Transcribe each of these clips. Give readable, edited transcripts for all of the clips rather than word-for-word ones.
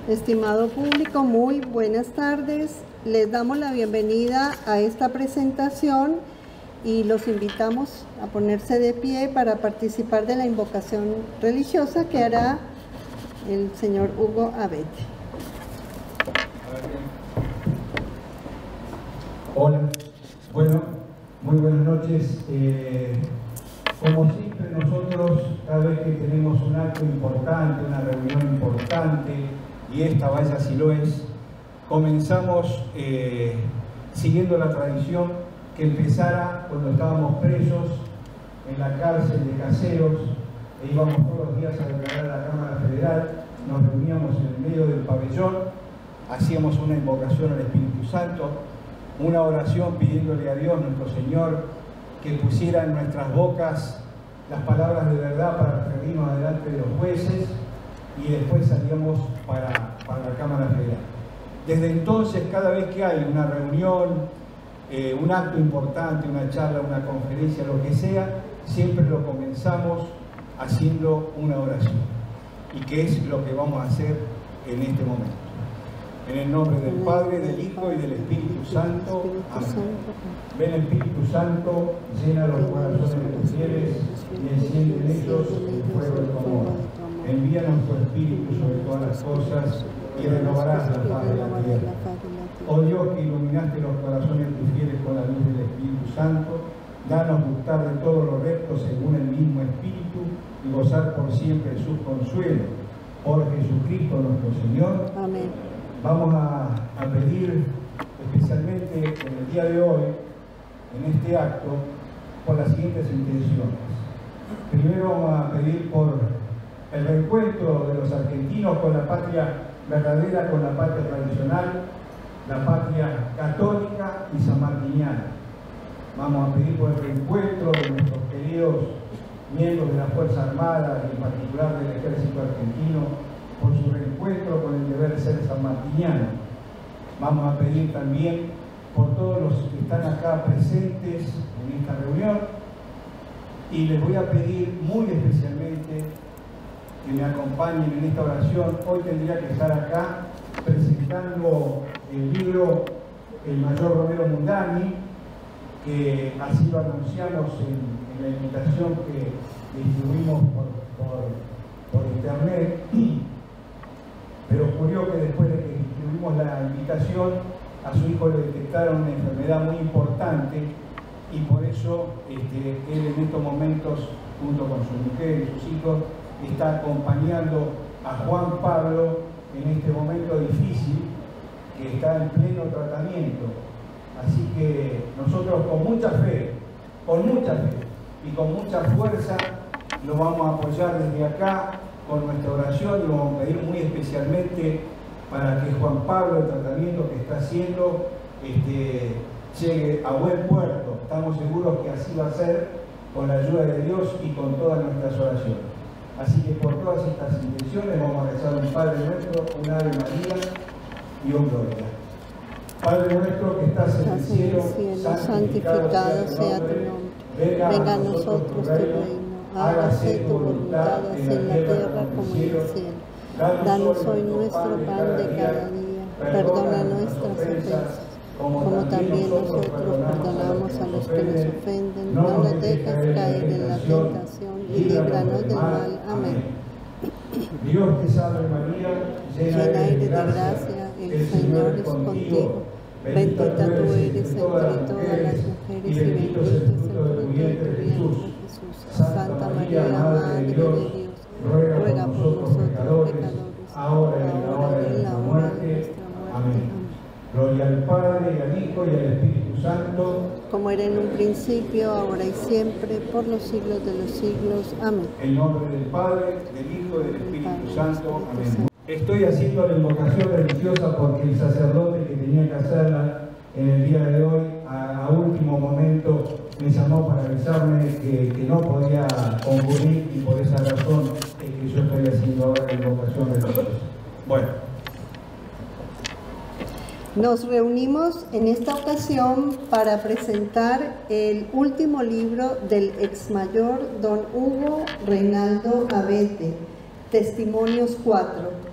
Estimado público, muy buenas tardes. Les damos la bienvenida a esta presentación y los invitamos a ponerse de pie para participar de la invocación religiosa que hará el señor Hugo Abete. Hola, bueno, muy buenas noches. Como siempre nosotros, cada vez que tenemos un acto importante, una reunión importante, y esta vaya si lo es, comenzamos siguiendo la tradición que empezara cuando estábamos presos en la cárcel de Caseros, e íbamos todos los días a declarar a la Cámara Federal, nos reuníamos en el medio del pabellón, hacíamos una invocación al Espíritu Santo, una oración pidiéndole a Dios, nuestro Señor, que pusiera en nuestras bocas las palabras de verdad para referirnos delante de los jueces, y después salíamos para la Cámara Federal. Desde entonces, cada vez que hay una reunión, un acto importante, una charla, una conferencia, lo que sea, siempre lo comenzamos haciendo una oración. Y que es lo que vamos a hacer en este momento. En el nombre del Padre, del Hijo y del Espíritu Santo. Amén. Ven, Espíritu Santo, llena los corazones de tus fieles y enciende en ellos el fuego de tu amor. Envíanos tu Espíritu sobre todas las cosas y renovarás la paz de la tierra. Oh Dios, que iluminaste los corazones de tus fieles con la luz del Espíritu Santo, danos gustar de todo lo recto según el mismo Espíritu y gozar por siempre sus consuelos. Por Jesucristo nuestro Señor. Amén. Vamos a pedir especialmente en el día de hoy, en este acto, por las siguientes intenciones. Primero vamos a pedir por el reencuentro de los argentinos con la patria verdadera, con la patria tradicional, la patria católica y sanmartiniana. Vamos a pedir por el reencuentro de nuestros queridos miembros de la Fuerza Armada y en particular del Ejército Argentino, por su reencuentro con el deber ser sanmartiniano. Vamos a pedir también por todos los que están acá presentes en esta reunión, y les voy a pedir muy especialmente que me acompañen en esta oración. Hoy tendría que estar acá presentando el libro El Mayor Romero Mundani, que así lo anunciamos en la invitación que distribuimos por internet, pero ocurrió que después de que distribuimos la invitación, a su hijo le detectaron una enfermedad muy importante, y por eso él en estos momentos, junto con su mujer y sus hijos, está acompañando a Juan Pablo en este momento difícil, que está en pleno tratamiento. Así que nosotros con mucha fe y con mucha fuerza lo vamos a apoyar desde acá con nuestra oración, y lo vamos a pedir muy especialmente para que Juan Pablo, el tratamiento que está haciendo, llegue a buen puerto. Estamos seguros que así va a ser, con la ayuda de Dios y con todas nuestras oraciones. Así que por todas estas intenciones vamos a rezar un Padre Nuestro, un Ave María y un Gloria. Padre nuestro que estás en el cielo, santificado sea tu nombre. Venga a nosotros tu reino. Hágase tu voluntad en la tierra como en el cielo. Danos hoy nuestro pan de cada día. Perdona nuestras ofensas, como también nosotros perdonamos a los que nos ofenden. No nos dejes caer en la tentación y líbranos del mal. Amén. Dios te salve María, llena eres de gracia, el Señor es contigo. Bendita tú eres entre todas las mujeres y bendito es el fruto de tu vientre, Jesús. Santa María, Madre de Dios, ruega por nosotros pecadores, ahora y en la hora de nuestra muerte. Amén. Gloria al Padre, y al Hijo, y al Espíritu Santo, como era en un principio, ahora y siempre, por los siglos de los siglos. Amén. En nombre del Padre, del Hijo y del Espíritu Santo. Amén. Estoy haciendo la invocación religiosa porque el sacerdote que tenía que hacerla en el día de hoy, a último momento, me llamó para avisarme que no podía concurrir, y por esa razón es que yo estoy haciendo ahora la invocación religiosa. Bueno. Nos reunimos en esta ocasión para presentar el último libro del exmayor don Hugo Reinaldo Abete, Testimonios 4.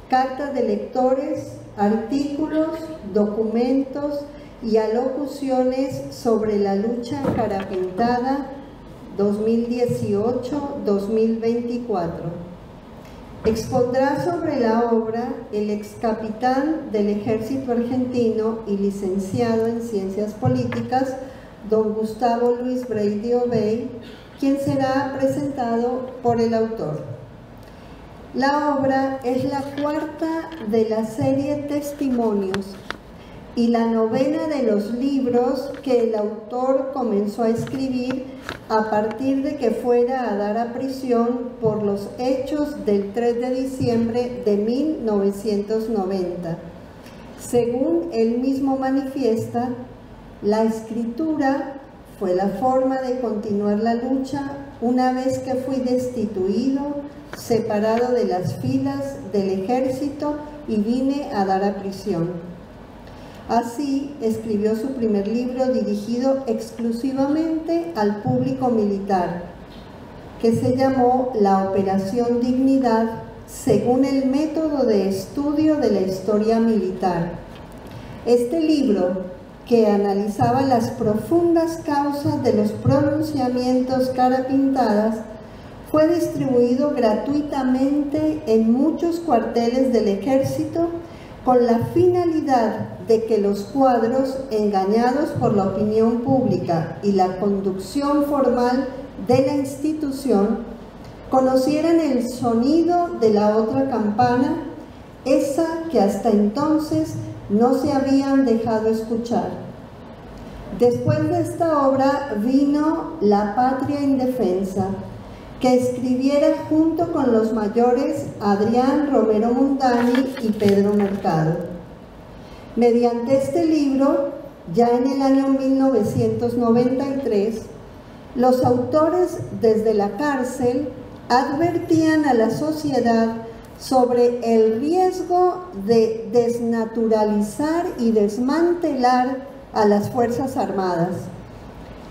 cartas de lectores, artículos, documentos y alocuciones sobre la lucha cara pintada 2018-2024. Expondrá sobre la obra el ex capitán del Ejército Argentino y licenciado en Ciencias Políticas, don Gustavo Luis Brady Obey, quien será presentado por el autor. La obra es la cuarta de la serie Testimonios y la novena de los libros que el autor comenzó a escribir a partir de que fuera a dar a prisión por los hechos del 3 de diciembre de 1990. Según él mismo manifiesta, la escritura fue la forma de continuar la lucha una vez que fui destituido, separado de las filas del ejército y vine a dar a prisión. Así escribió su primer libro dirigido exclusivamente al público militar, que se llamó La Operación Dignidad, según el método de estudio de la historia militar. Este libro, que analizaba las profundas causas de los pronunciamientos cara pintadas, fue distribuido gratuitamente en muchos cuarteles del ejército con la finalidad de que los cuadros, engañados por la opinión pública y la conducción formal de la institución, conocieran el sonido de la otra campana, esa que hasta entonces no se habían dejado escuchar. Después de esta obra vino La Patria Indefensa, que escribiera junto con los mayores Adrián Romero Mundani y Pedro Mercado. Mediante este libro, ya en el año 1993, los autores desde la cárcel advertían a la sociedad sobre el riesgo de desnaturalizar y desmantelar a las Fuerzas Armadas.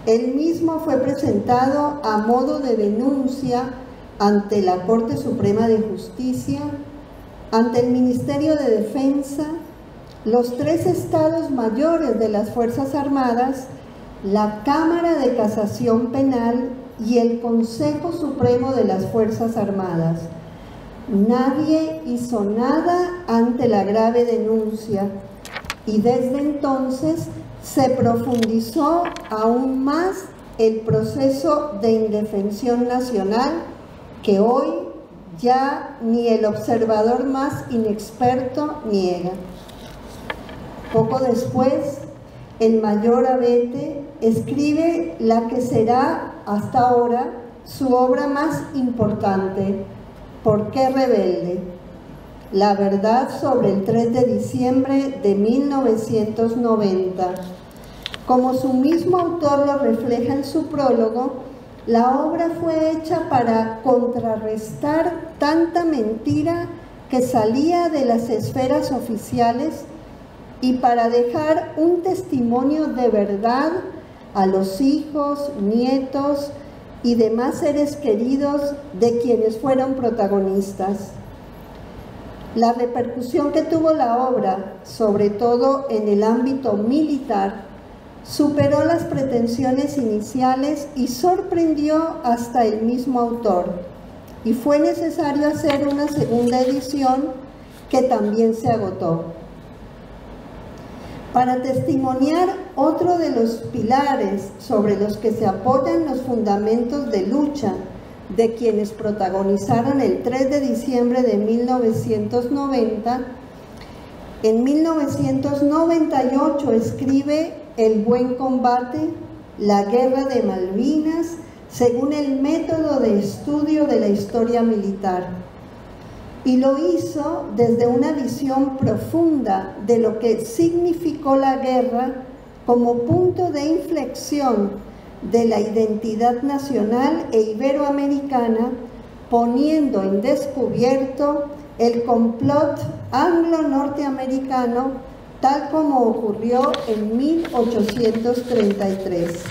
Él mismo fue presentado a modo de denuncia ante la Corte Suprema de Justicia, ante el Ministerio de Defensa, los 3 estados mayores de las Fuerzas Armadas, la Cámara de Casación Penal y el Consejo Supremo de las Fuerzas Armadas. Nadie hizo nada ante la grave denuncia y desde entonces se profundizó aún más el proceso de indefensión nacional que hoy ya ni el observador más inexperto niega. Poco después, el mayor Abete escribe la que será hasta ahora su obra más importante, ¿Por qué rebelde?, la verdad sobre el 3 de diciembre de 1990. Como su mismo autor lo refleja en su prólogo, la obra fue hecha para contrarrestar tanta mentira que salía de las esferas oficiales y para dejar un testimonio de verdad a los hijos, nietos y demás seres queridos de quienes fueron protagonistas. La repercusión que tuvo la obra, sobre todo en el ámbito militar, superó las pretensiones iniciales y sorprendió hasta el mismo autor, y fue necesario hacer una segunda edición que también se agotó. Para testimoniar otro de los pilares sobre los que se apoyan los fundamentos de lucha de quienes protagonizaron el 3 de diciembre de 1990, en 1998 escribe El buen combate, la guerra de Malvinas, según el método de estudio de la historia militar. Y lo hizo desde una visión profunda de lo que significó la guerra como punto de inflexión de la identidad nacional e iberoamericana, poniendo en descubierto el complot anglo-norteamericano tal como ocurrió en 1833.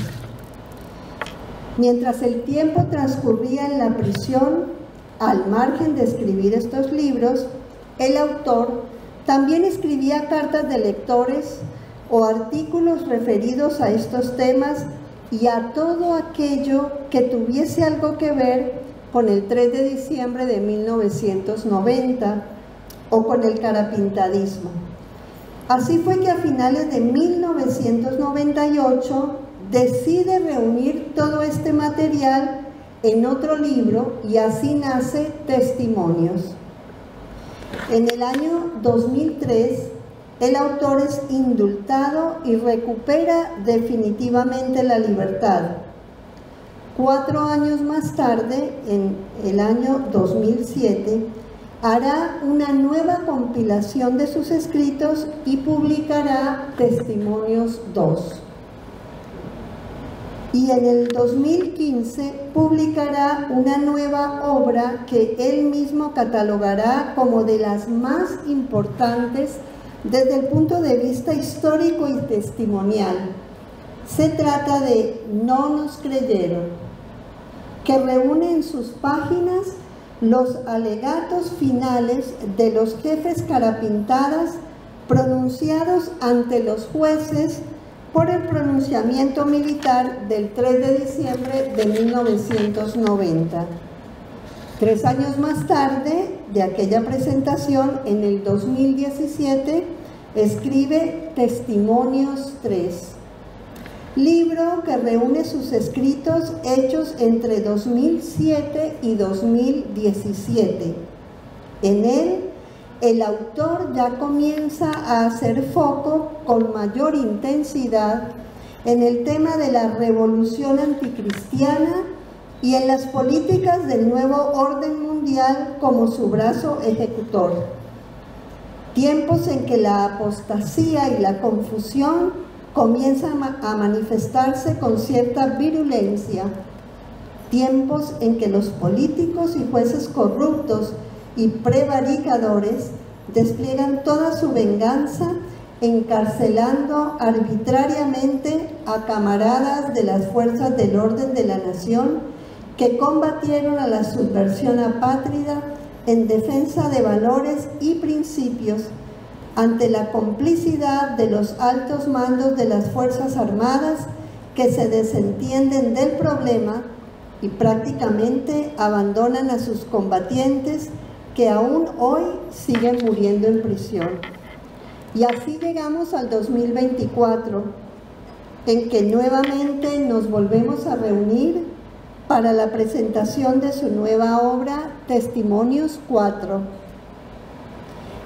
Mientras el tiempo transcurría en la prisión, al margen de escribir estos libros, el autor también escribía cartas de lectores o artículos referidos a estos temas y a todo aquello que tuviese algo que ver con el 3 de diciembre de 1990 o con el carapintadismo. Así fue que a finales de 1998 decide reunir todo este material en otro libro y así nace Testimonios. En el año 2003, el autor es indultado y recupera definitivamente la libertad. 4 años más tarde, en el año 2007, hará una nueva compilación de sus escritos y publicará Testimonios 2. Y en el 2015 publicará una nueva obra que él mismo catalogará como de las más importantes desde el punto de vista histórico y testimonial. Se trata de No nos creyeron, que reúne en sus páginas los alegatos finales de los jefes carapintadas pronunciados ante los jueces por el pronunciamiento militar del 3 de diciembre de 1990. 3 años más tarde de aquella presentación, en el 2017, escribe Testimonios 3, libro que reúne sus escritos hechos entre 2007 y 2017. En él, el autor ya comienza a hacer foco con mayor intensidad en el tema de la revolución anticristiana y en las políticas del nuevo orden mundial como su brazo ejecutor. Tiempos en que la apostasía y la confusión comienzan a manifestarse con cierta virulencia. Tiempos en que los políticos y jueces corruptos y prevaricadores despliegan toda su venganza encarcelando arbitrariamente a camaradas de las fuerzas del orden de la nación que combatieron a la subversión apátrida en defensa de valores y principios ante la complicidad de los altos mandos de las Fuerzas Armadas que se desentienden del problema y prácticamente abandonan a sus combatientes que aún hoy siguen muriendo en prisión. Y así llegamos al 2024, en que nuevamente nos volvemos a reunir para la presentación de su nueva obra, Testimonios 4,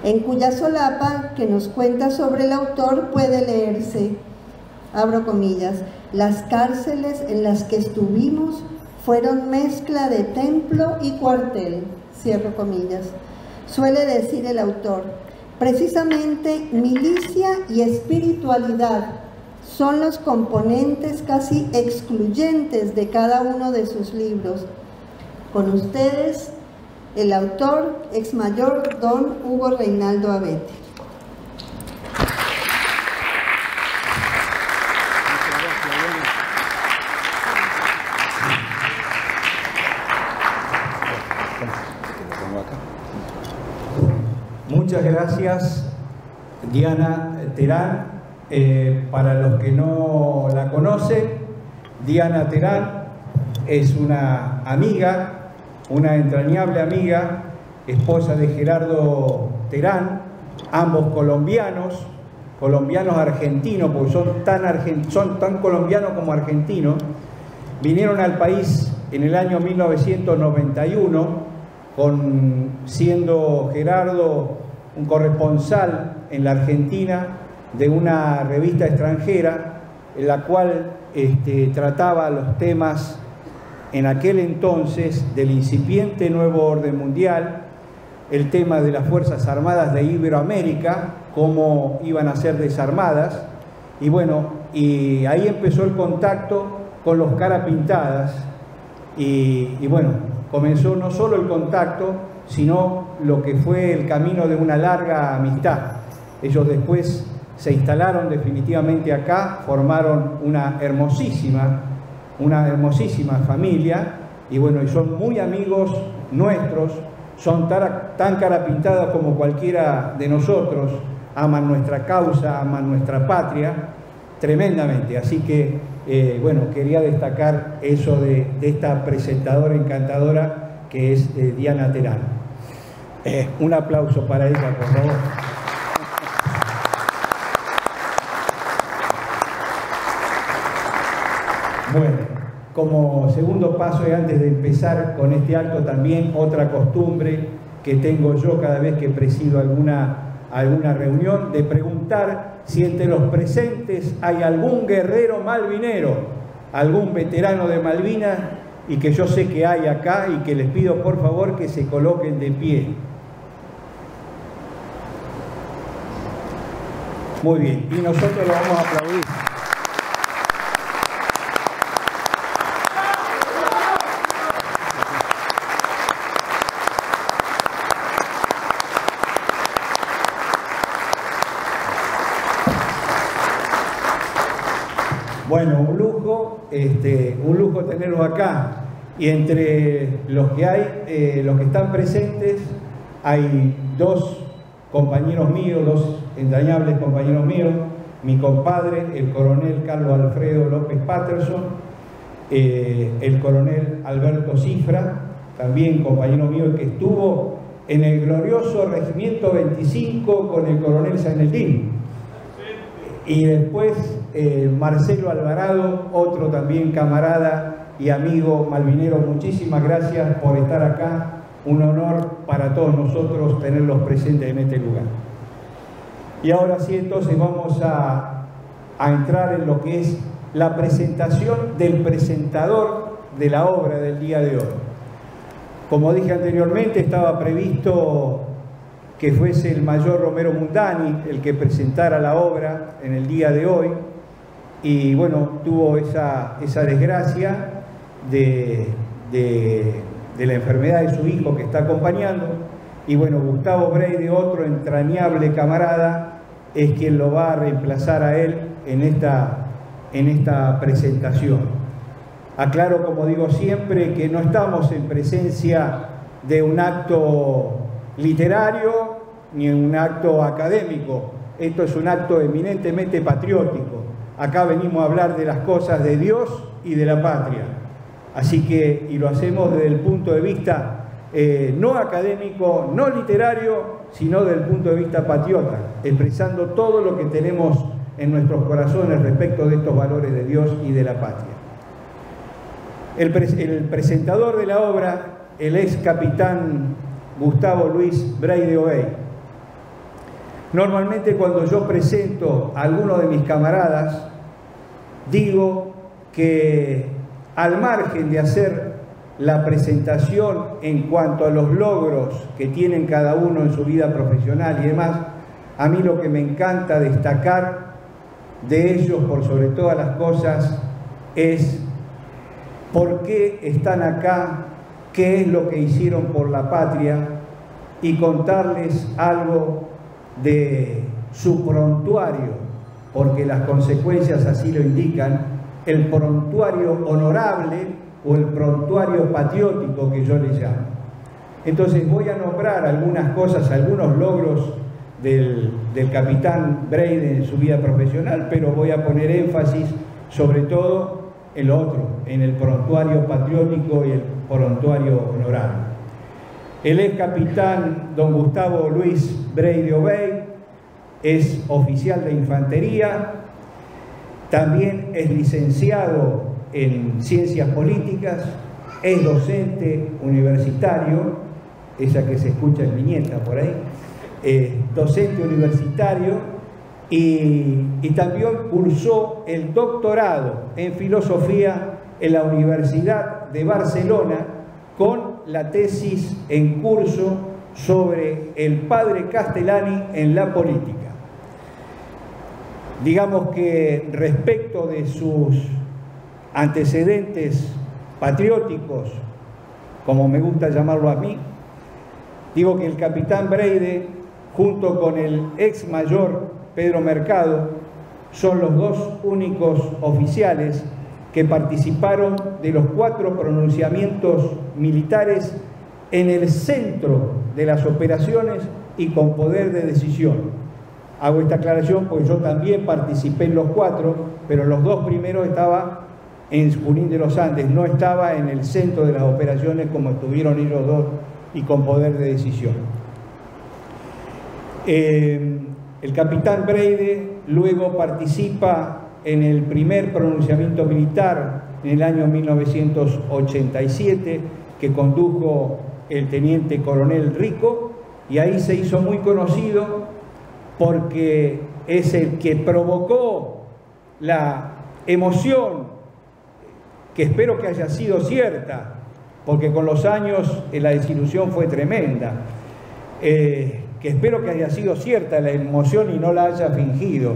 en cuya solapa que nos cuenta sobre el autor puede leerse, abro comillas, las cárceles en las que estuvimos fueron mezcla de templo y cuartel, cierro comillas. Suele decir el autor, precisamente milicia y espiritualidad son los componentes casi excluyentes de cada uno de sus libros. Con ustedes, el autor exmayor don Hugo Reinaldo Abete. Muchas gracias, Diana Terán. Para los que no la conocen, Diana Terán es una amiga, una entrañable amiga, esposa de Gerardo Terán, ambos colombianos argentinos, porque son tan colombianos como argentinos. Vinieron al país en el año 1991, siendo Gerardo un corresponsal en la Argentina de una revista extranjera en la cual trataba los temas en aquel entonces del incipiente nuevo orden mundial, el tema de las Fuerzas Armadas de Iberoamérica, cómo iban a ser desarmadas, y bueno, y ahí empezó el contacto con los Carapintadas, y bueno, comenzó no solo el contacto, sino lo que fue el camino de una larga amistad. Ellos después se instalaron definitivamente acá, formaron una hermosísima familia, y bueno, y son muy amigos nuestros, son tan carapintados como cualquiera de nosotros, aman nuestra causa, aman nuestra patria, tremendamente. Así que, bueno, quería destacar eso de esta presentadora encantadora que es Diana Terán. Un aplauso para ella, por favor. Bueno, como segundo paso y antes de empezar con este acto también otra costumbre que tengo yo cada vez que presido alguna reunión, de preguntar si entre los presentes hay algún guerrero malvinero, algún veterano de Malvinas, y que yo sé que hay acá, y que les pido por favor que se coloquen de pie. Muy bien, y nosotros lo vamos a aplaudir. Bueno, un lujo tenerlos acá. Y entre los que hay, los que están presentes, hay dos compañeros míos, dos entrañables compañeros míos, mi compadre, el coronel Carlos Alfredo López Patterson, el coronel Alberto Cifra, también compañero mío que estuvo en el glorioso Regimiento 25 con el coronel Saneldín. Y después Marcelo Alvarado, otro también camarada y amigo malvinero. Muchísimas gracias por estar acá. Un honor para todos nosotros tenerlos presentes en este lugar. Y ahora sí, entonces vamos a entrar en lo que es la presentación del presentador de la obra del día de hoy. Como dije anteriormente, estaba previsto que fuese el mayor Romero Mundani el que presentara la obra en el día de hoy, y bueno, tuvo esa desgracia de la enfermedad de su hijo que está acompañando, y bueno, Gustavo Breide, otro entrañable camarada, es quien lo va a reemplazar a él en esta presentación. Aclaro, como digo siempre, que no estamos en presencia de un acto literario ni un acto académico. Esto es un acto eminentemente patriótico. Acá venimos a hablar de las cosas de Dios y de la patria. Así que, y lo hacemos desde el punto de vista no académico, no literario, sino desde el punto de vista patriota, expresando todo lo que tenemos en nuestros corazones respecto de estos valores de Dios y de la patria. El presentador de la obra, el ex capitán Gustavo Luis Breide Obey. Normalmente cuando yo presento a alguno de mis camaradas, digo que al margen de hacer la presentación en cuanto a los logros que tienen cada uno en su vida profesional y demás, a mí lo que me encanta destacar de ellos por sobre todas las cosas es por qué están acá, qué es lo que hicieron por la patria, y contarles algo de su prontuario, porque las consecuencias así lo indican, el prontuario honorable o el prontuario patriótico que yo le llamo. Entonces voy a nombrar algunas cosas, algunos logros del capitán Breide en su vida profesional, pero voy a poner énfasis sobre todo en lo otro, en el prontuario patriótico y el prontuario honorable. El ex capitán don Gustavo Luis Breide Obey es oficial de infantería, también es licenciado en ciencias políticas, es docente universitario, esa que se escucha en mi nieta por ahí, docente universitario, y también cursó el doctorado en filosofía en la Universidad de Barcelona con la tesis en curso sobre el padre Castellani en la política. Digamos que respecto de sus antecedentes patrióticos, como me gusta llamarlo a mí, digo que el capitán Breide, junto con el ex mayor Pedro Mercado, son los dos únicos oficiales que participaron de los 4 pronunciamientos militares en el centro de las operaciones y con poder de decisión. Hago esta aclaración porque yo también participé en los 4, pero los 2 primeros estaba en Junín de los Andes, no estaba en el centro de las operaciones como estuvieron ellos 2 y con poder de decisión. El capitán Breide luego participa en el primer pronunciamiento militar en el año 1987 que condujo el teniente coronel Rico, y ahí se hizo muy conocido porque es el que provocó la emoción, que espero que haya sido cierta, porque con los años la desilusión fue tremenda, que espero que haya sido cierta la emoción y no la haya fingido.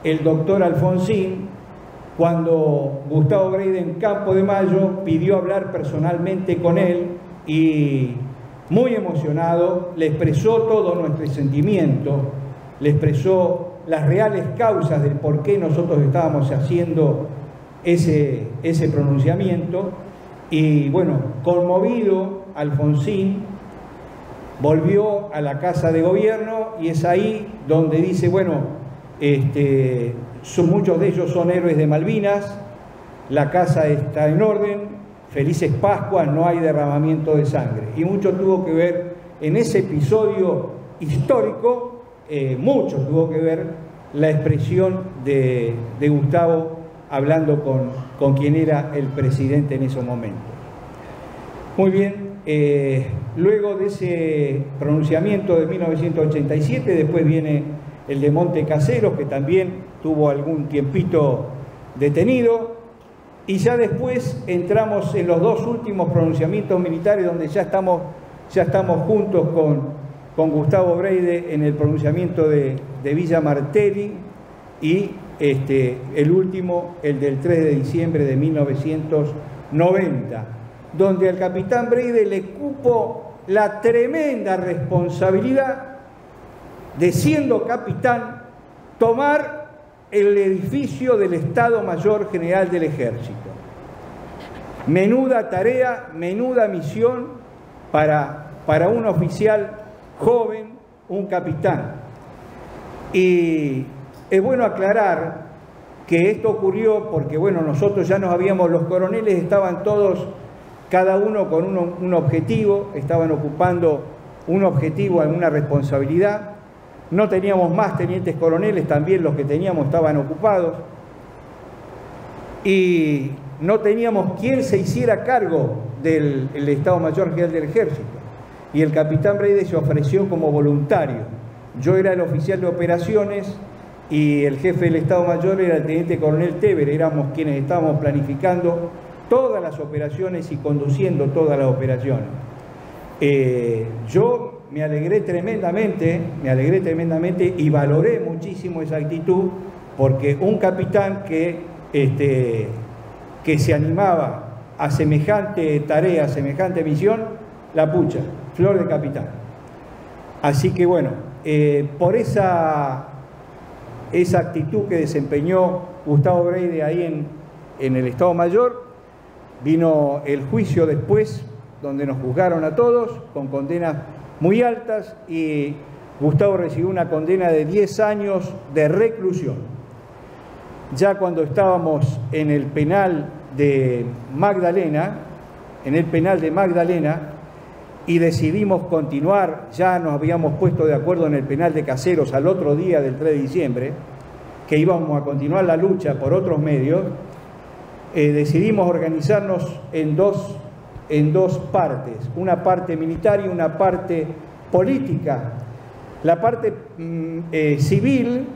El doctor Alfonsín, cuando Gustavo Breide en Campo de Mayo pidió hablar personalmente con él y muy emocionado le expresó todo nuestro sentimiento, le expresó las reales causas del por qué nosotros estábamos haciendo ese pronunciamiento, y bueno, conmovido, Alfonsín volvió a la Casa de Gobierno y es ahí donde dice, bueno, muchos de ellos son héroes de Malvinas, la casa está en orden, felices Pascuas, no hay derramamiento de sangre. Y mucho tuvo que ver en ese episodio histórico, mucho tuvo que ver la expresión de Gustavo hablando con quien era el presidente en esos momentos. Muy bien, luego de ese pronunciamiento de 1987, después viene el de Monte Caseros, que también tuvo algún tiempito detenido, y ya después entramos en los 2 últimos pronunciamientos militares donde ya estamos juntos con Gustavo Breide en el pronunciamiento de Villa Martelli y el último, el del 3 de diciembre de 1990, donde al capitán Breide le cupo la tremenda responsabilidad de, siendo capitán, tomar el edificio del Estado Mayor General del Ejército. Menuda tarea, menuda misión para un oficial joven, un capitán. Y es bueno aclarar que esto ocurrió porque, bueno, nosotros ya los coroneles estaban todos, cada uno con un objetivo, estaban ocupando un objetivo, alguna responsabilidad. No teníamos más tenientes coroneles, también los que teníamos estaban ocupados. Y no teníamos quien se hiciera cargo del Estado Mayor General del Ejército. Y el capitán Breide se ofreció como voluntario. Yo era el oficial de operaciones y el jefe del Estado Mayor era el teniente coronel Teber. Éramos quienes estábamos planificando todas las operaciones y conduciendo todas las operaciones. Yo me alegré tremendamente y valoré muchísimo esa actitud, porque un capitán que se animaba a semejante tarea, a semejante misión, la pucha, flor de capitán. Así que bueno, por esa actitud que desempeñó Gustavo Breide ahí en el Estado Mayor, vino el juicio después, donde nos juzgaron a todos con condenas muy altas, y Gustavo recibió una condena de 10 años de reclusión. Ya cuando estábamos en el penal de Magdalena, y decidimos continuar, ya nos habíamos puesto de acuerdo en el penal de Caseros al otro día del 3 de diciembre, que íbamos a continuar la lucha por otros medios, decidimos organizarnos en dos partes, una parte militar y una parte política. La parte civil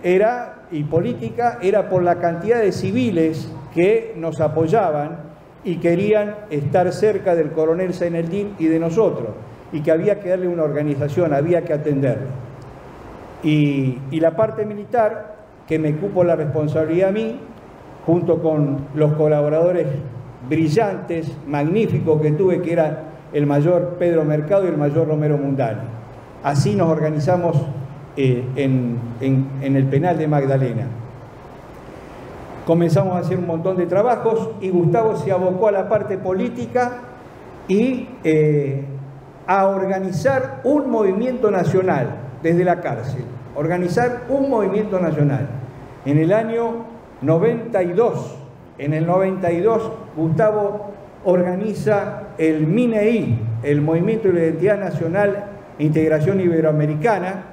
y política era por la cantidad de civiles que nos apoyaban y querían estar cerca del coronel Seineldin y de nosotros, y que había que darle una organización, había que atenderlo. Y la parte militar, que me cupo la responsabilidad a mí, junto con los colaboradores brillantes, magníficos que tuve, que era el mayor Pedro Mercado y el mayor Romero Mundani. Así nos organizamos en el penal de Magdalena. Comenzamos a hacer un montón de trabajos y Gustavo se abocó a la parte política y a organizar un movimiento nacional desde la cárcel, organizar un movimiento nacional. En el año 92, en el 92, Gustavo organiza el MINEI, el Movimiento de la Identidad Nacional e Integración Iberoamericana,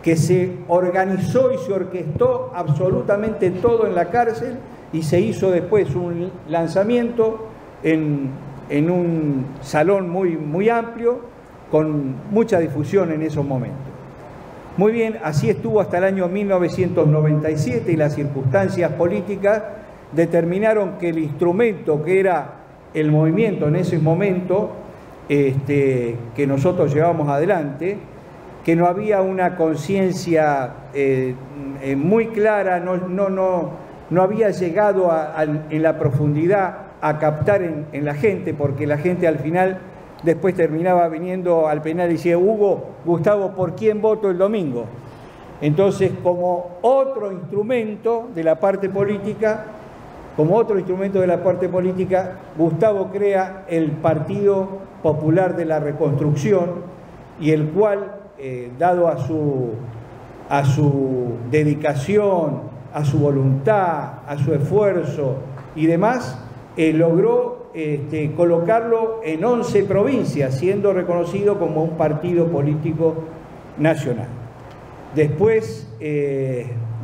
que se organizó y se orquestó absolutamente todo en la cárcel, y se hizo después un lanzamiento en un salón muy amplio, con mucha difusión en esos momentos. Muy bien, así estuvo hasta el año 1997, y las circunstancias políticas determinaron que el instrumento que era el movimiento en ese momento, que nosotros llevamos adelante, que no había una conciencia muy clara, no había llegado en la profundidad a captar en la gente, porque la gente al final después terminaba viniendo al penal y decía: Hugo, Gustavo, ¿por quién voto el domingo? Entonces, como otro instrumento de la parte política, Gustavo crea el Partido Popular de la Reconstrucción, y el cual, dado a su dedicación, a su voluntad, a su esfuerzo y demás, logró colocarlo en 11 provincias, siendo reconocido como un partido político nacional. Después,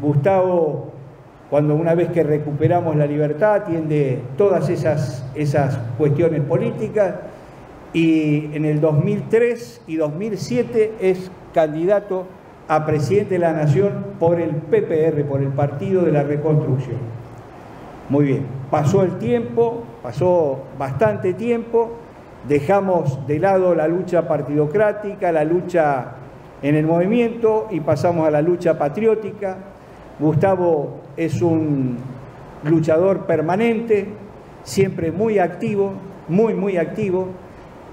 Gustavo, cuando una vez que recuperamos la libertad, atiende todas esas cuestiones políticas, y en el 2003 y 2007 es candidato a presidente de la Nación por el PPR, por el Partido de la Reconstrucción. Muy bien, pasó el tiempo, pasó bastante tiempo, dejamos de lado la lucha partidocrática, la lucha en el movimiento, y pasamos a la lucha patriótica. Gustavo es un luchador permanente, siempre muy activo, muy activo.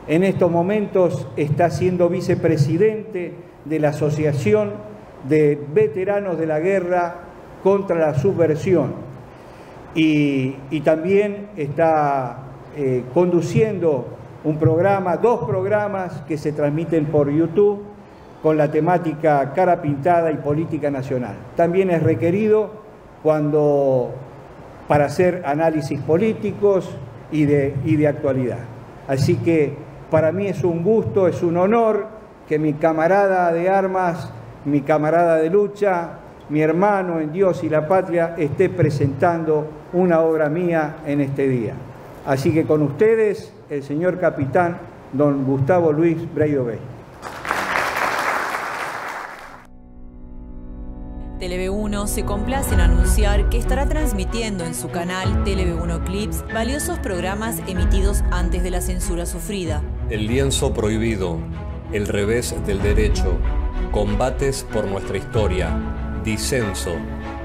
En estos momentos está siendo vicepresidente de la Asociación de Veteranos de la Guerra contra la Subversión, y también está conduciendo dos programas que se transmiten por YouTube con la temática Cara Pintada y Política Nacional. También es requerido para hacer análisis políticos y de actualidad. Así que para mí es un gusto, es un honor que mi camarada de armas, mi camarada de lucha, mi hermano en Dios y la patria, esté presentando una obra mía en este día. Así que con ustedes, el señor capitán don Gustavo Luis Breido Bey. TLV1 se complace en anunciar que estará transmitiendo en su canal TLV1 Clips valiosos programas emitidos antes de la censura sufrida. El lienzo prohibido, el revés del derecho, combates por nuestra historia, disenso,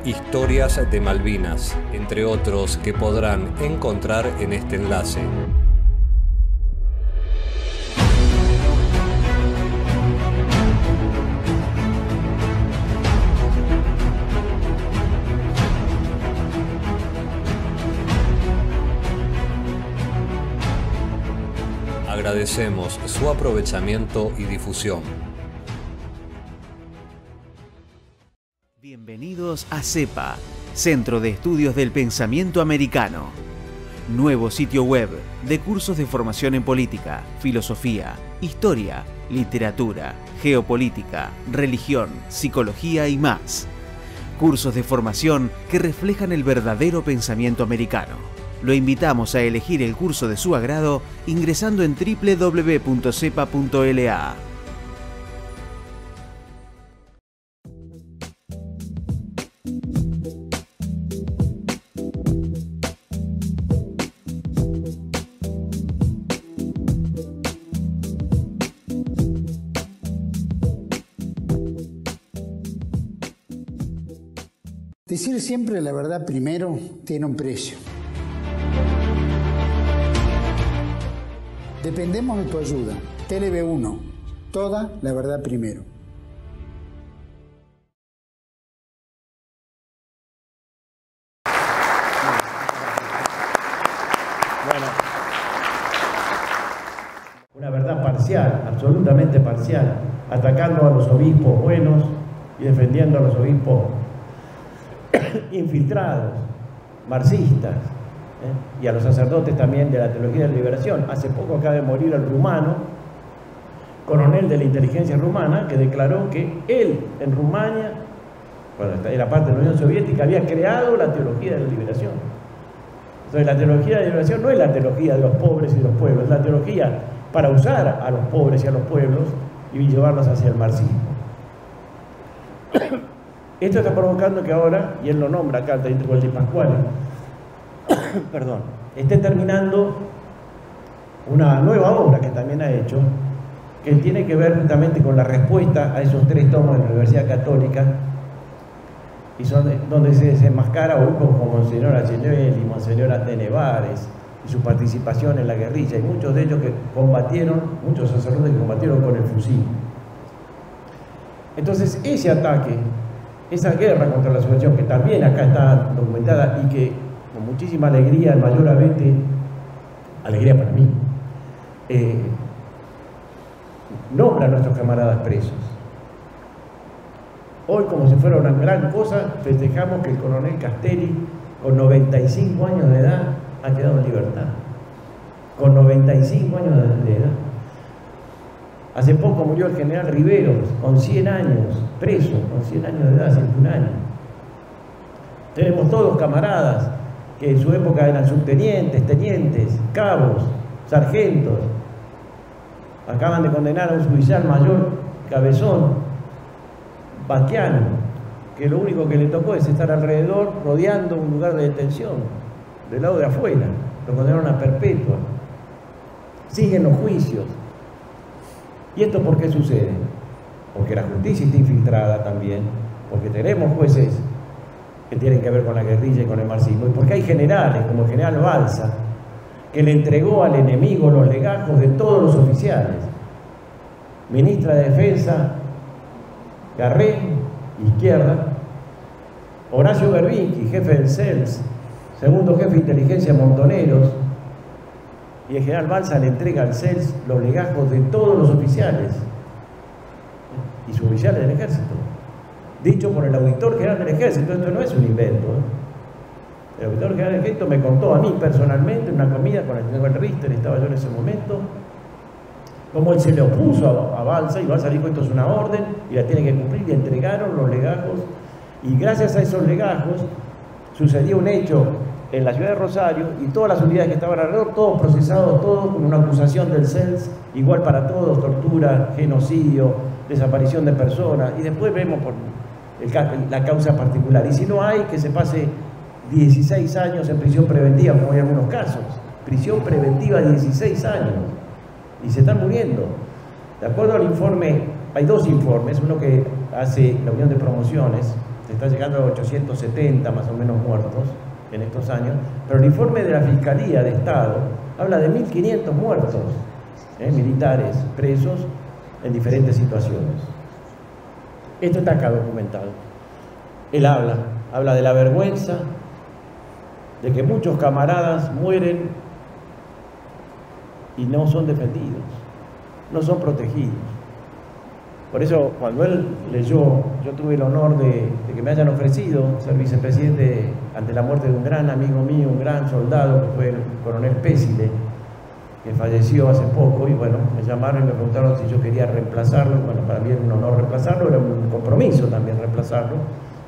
historias de Malvinas, entre otros que podrán encontrar en este enlace. Agradecemos su aprovechamiento y difusión. Bienvenidos a CEPA, Centro de Estudios del Pensamiento Americano. Nuevo sitio web de cursos de formación en política, filosofía, historia, literatura, geopolítica, religión, psicología y más. Cursos de formación que reflejan el verdadero pensamiento americano. Lo invitamos a elegir el curso de su agrado ingresando en www.cepa.la. Decir siempre la verdad primero tiene un precio. Dependemos de tu ayuda. TLV1, toda la verdad primero. Bueno, una verdad para parcial, absolutamente parcial, atacando a los obispos buenos y defendiendo a los obispos infiltrados, marxistas, y a los sacerdotes también de la teología de la liberación. Hace poco acaba de morir el rumano, coronel de la inteligencia rumana, que declaró que él en Rumania, cuando era parte de la Unión Soviética, había creado la teología de la liberación. Entonces la teología de la liberación no es la teología de los pobres y de los pueblos, es la teología para usar a los pobres y a los pueblos y llevarlos hacia el marxismo. Esto está provocando que ahora, y él lo nombra acá, el Teniente Di Pasquale, perdón, esté terminando una nueva obra que también ha hecho, que tiene que ver justamente con la respuesta a esos 3 tomos de la Universidad Católica, y son donde se desenmascara grupos como Monseñor Acheñuel y Monseñor Nevares y su participación en la guerrilla, y muchos de ellos que combatieron, muchos sacerdotes que combatieron con el fusil. Entonces ese ataque, esa guerra contra la subversión, que también acá está documentada y que con muchísima alegría, mayormente alegría para mí, nombra a nuestros camaradas presos. Hoy, como si fuera una gran cosa, festejamos que el coronel Castelli, con 95 años de edad, ha quedado en libertad. Con 95 años de edad. Hace poco murió el general Riveros, con 100 años, preso, con 100 años de edad, 101 años. Tenemos todos camaradas que en su época eran subtenientes, tenientes, cabos, sargentos. Acaban de condenar a un oficial mayor, Cabezón, Baquiano, que lo único que le tocó es estar alrededor rodeando un lugar de detención, del lado de afuera. Lo condenaron a perpetua. Siguen los juicios. ¿Y esto por qué sucede? Porque la justicia está infiltrada también, porque tenemos jueces que tienen que ver con la guerrilla y con el marxismo, y porque hay generales, como el general Balsa, que le entregó al enemigo los legajos de todos los oficiales. Ministra de Defensa Garrén, izquierda; Horacio Berbinqui, jefe del CELS, segundo jefe de inteligencia de Montoneros, y el general Balsa le entrega al CELS los legajos de todos los oficiales y suboficiales del ejército, dicho por el auditor general del ejército. Esto no es un invento, El auditor general del ejército me contó a mí personalmente en una comida con el general Richter, estaba yo en ese momento, como él se le opuso a Balsa, y Balsa dijo: esto es una orden y la tiene que cumplir, y entregaron los legajos. Y gracias a esos legajos sucedió un hecho en la ciudad de Rosario, y todas las unidades que estaban alrededor, todos procesados, todos con una acusación del CELS, igual para todos: tortura, genocidio, desaparición de personas. Y después vemos por la causa particular, y si no hay, que se pase 16 años en prisión preventiva, como hay algunos casos. Prisión preventiva 16 años, y se están muriendo. De acuerdo al informe, hay 2 informes, uno que hace la Unión de Promociones, se está llegando a 870 más o menos muertos en estos años, pero el informe de la Fiscalía de Estado habla de 1.500 muertos, militares presos en diferentes situaciones. Esto está acá documentado. Él habla de la vergüenza de que muchos camaradas mueren y no son defendidos, no son protegidos. Por eso, cuando él leyó, yo tuve el honor de que me hayan ofrecido ser vicepresidente ante la muerte de un gran amigo mío, un gran soldado, que fue el coronel Pésile, que falleció hace poco, y bueno, me llamaron y me preguntaron si yo quería reemplazarlo. Bueno, para mí era un honor reemplazarlo, era un compromiso también reemplazarlo,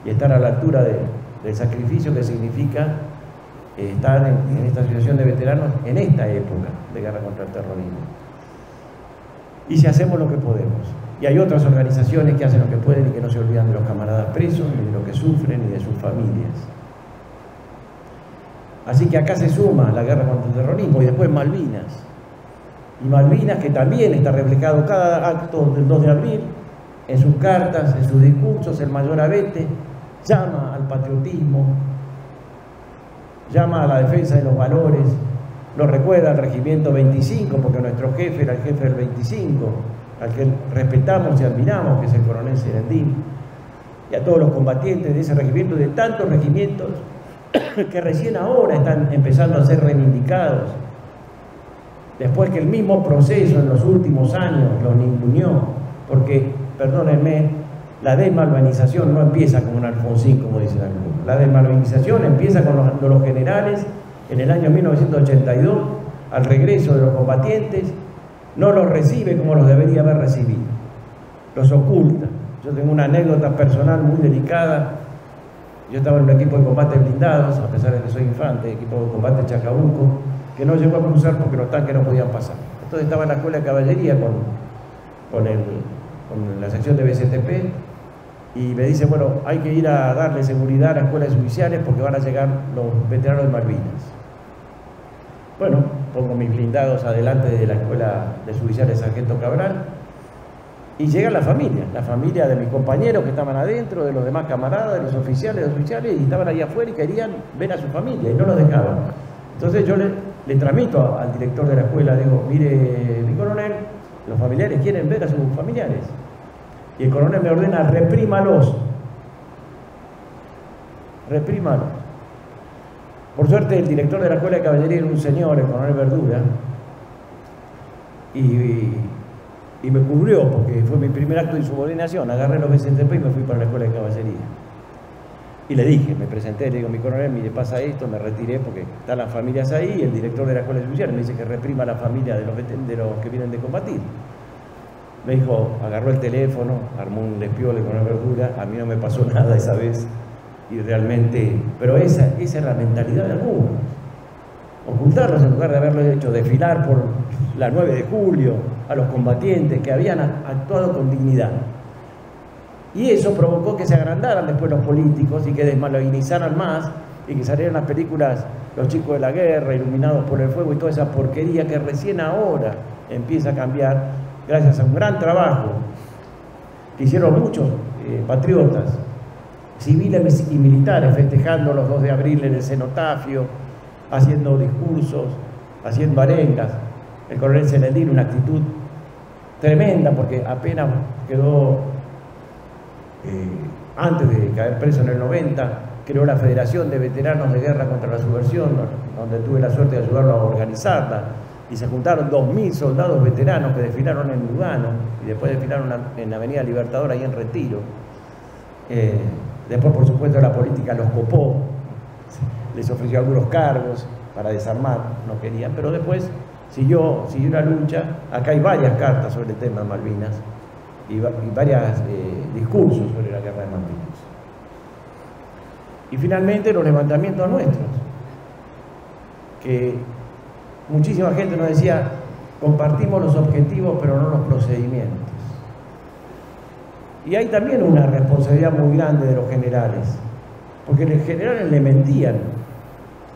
y estar a la altura del sacrificio que significa estar en esta asociación de veteranos en esta época de guerra contra el terrorismo. Y si hacemos lo que podemos. Y hay otras organizaciones que hacen lo que pueden y que no se olvidan de los camaradas presos, ni de lo que sufren, ni de sus familias. Así que acá se suma la guerra contra el terrorismo, y después Malvinas. Y Malvinas, que también está reflejado cada acto del 2 de abril, en sus cartas, en sus discursos. El mayor Abete llama al patriotismo, llama a la defensa de los valores, lo recuerda al Regimiento 25, porque nuestro jefe era el jefe del 25, al que respetamos y admiramos, que es el coronel Serendín, y a todos los combatientes de ese regimiento y de tantos regimientos que recién ahora están empezando a ser reivindicados Después que el mismo proceso en los últimos años los ninguneó, porque, perdónenme, la desmalvinización no empieza como un Alfonsín, como dicen algunos. La desmalvinización empieza con los generales en el año 1982, al regreso de los combatientes, no los recibe como los debería haber recibido, los oculta. Yo tengo una anécdota personal muy delicada. Yo estaba en un equipo de combate blindados, a pesar de que soy infante, equipo de combate Chacabuco, que no llegó a cruzar porque los tanques no podían pasar. Entonces estaba en la escuela de caballería con la sección de BCTP y me dice, bueno, hay que ir a darle seguridad a la escuela de suboficiales porque van a llegar los veteranos de Malvinas. Bueno, pongo mis blindados adelante de la escuela de suboficiales Sargento Cabral y llega la familia de mis compañeros que estaban adentro, de los demás camaradas, de los oficiales, y estaban ahí afuera y querían ver a su familia y no los dejaban. Entonces yo le transmito al director de la escuela, digo, mire, mi coronel, los familiares quieren ver a sus familiares. Y el coronel me ordena, reprímalos. Reprímalos. Por suerte, el director de la escuela de caballería era un señor, el coronel Verdura, y me cubrió, porque fue mi primer acto de insubordinación. Agarré los BCTP y me fui para la escuela de caballería. Y le dije, me presenté, le digo, mi coronel, mire, pasa esto, me retiré porque están las familias ahí, y el director de la escuela de suboficiales me dice que reprima a la familia de los que vienen de combatir. Me dijo, agarró el teléfono, armó un despiole con la verdura, a mí no me pasó nada esa vez, y realmente, pero esa es la mentalidad de algunos. Ocultarlos en lugar de haberlo hecho desfilar por la 9 de julio a los combatientes que habían actuado con dignidad. Y eso provocó que se agrandaran después los políticos y que desmalvinizaran más y que salieran las películas Los chicos de la guerra, Iluminados por el fuego y toda esa porquería que recién ahora empieza a cambiar gracias a un gran trabajo que hicieron muchos patriotas, civiles y militares, festejando los 2 de abril en el cenotafio, haciendo discursos, haciendo arengas. El coronel Zenedín, una actitud tremenda porque apenas quedó, antes de caer preso en el 90, creó la Federación de Veteranos de Guerra contra la Subversión, donde tuve la suerte de ayudarlo a organizarla, y se juntaron 2000 soldados veteranos que desfilaron en Lugano y después desfilaron en Avenida Libertador, ahí en Retiro. Después, por supuesto, la política los copó, les ofreció algunos cargos para desarmar, no querían, pero después siguió la lucha. Acá hay varias cartas sobre el tema de Malvinas y varios discursos sobre la guerra de Malvinas. Y finalmente los levantamientos nuestros, que muchísima gente nos decía, compartimos los objetivos pero no los procedimientos. Y hay también una responsabilidad muy grande de los generales, porque los generales le mentían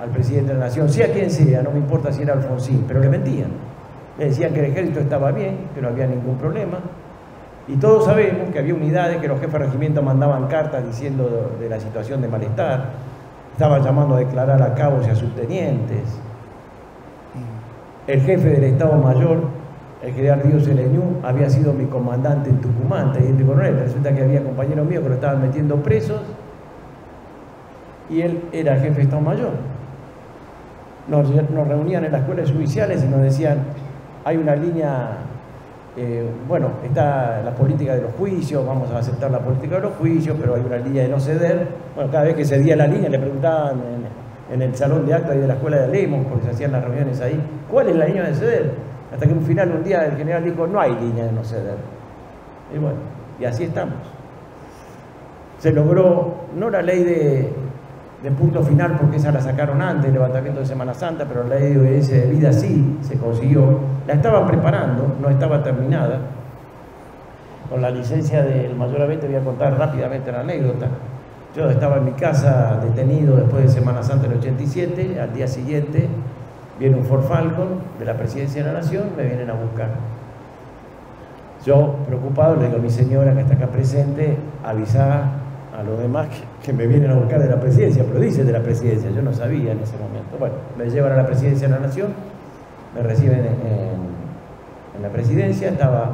al presidente de la Nación, sea quien sea, no me importa si era Alfonsín, pero le mentían. Le decían que el ejército estaba bien, que no había ningún problema. Y todos sabemos que había unidades, que los jefes de regimiento mandaban cartas diciendo de la situación de malestar, estaban llamando a declarar a cabos y a subtenientes. El jefe del Estado Mayor, el general Ríos Eleñú, había sido mi comandante en Tucumán, teniente coronel. Resulta que había compañeros míos que lo estaban metiendo presos y él era jefe de Estado Mayor. Nos reunían en las escuelas judiciales y nos decían, hay una línea, bueno, está la política de los juicios, vamos a aceptar la política de los juicios, pero hay una línea de no ceder. Bueno, cada vez que cedía la línea le preguntaban en el salón de actas de la escuela de Lemos, porque se hacían las reuniones ahí, ¿cuál es la línea de ceder? Hasta que un final, un día, el general dijo, no hay línea de no ceder. Y bueno, y así estamos. Se logró, no la ley de punto final, porque esa la sacaron antes, el levantamiento de Semana Santa, pero la ley de obediencia de vida sí se consiguió. La estaban preparando, no estaba terminada. Con la licencia del mayor Abete voy a contar rápidamente la anécdota. Yo estaba en mi casa detenido después de Semana Santa del 87, al día siguiente viene un Ford Falcon de la Presidencia de la Nación, me vienen a buscar. Yo, preocupado, le digo a mi señora que está acá presente, avisá a los demás que me vienen a buscar de la Presidencia, pero dice de la Presidencia, yo no sabía en ese momento. Bueno, me llevan a la Presidencia de la Nación, me reciben en la Presidencia, estaba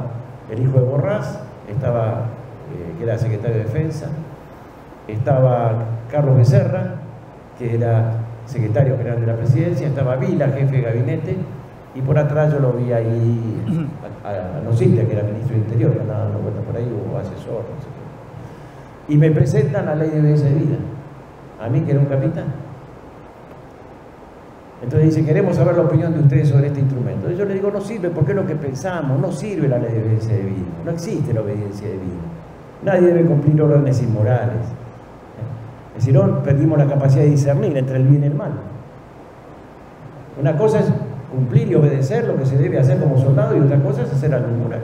el hijo de Borrás, estaba, que era secretario de Defensa, estaba Carlos Becerra, que era secretario general de la Presidencia, estaba Vila, jefe de gabinete, Y por atrás yo lo vi ahí a Nocita, que era ministro del Interior, que andaba dando vueltas por ahí, o asesor, no sé qué. Y me presentan la ley de bienes de vida, a mí que era un capitán. Entonces dice, queremos saber la opinión de ustedes sobre este instrumento. Entonces yo le digo, no sirve porque es lo que pensamos, no sirve la ley de obediencia de vida, no existe la obediencia de vida. Nadie debe cumplir órdenes inmorales. Es decir, no perdimos la capacidad de discernir entre el bien y el mal. Una cosa es cumplir y obedecer lo que se debe hacer como soldado y otra cosa es hacer algo inmoral.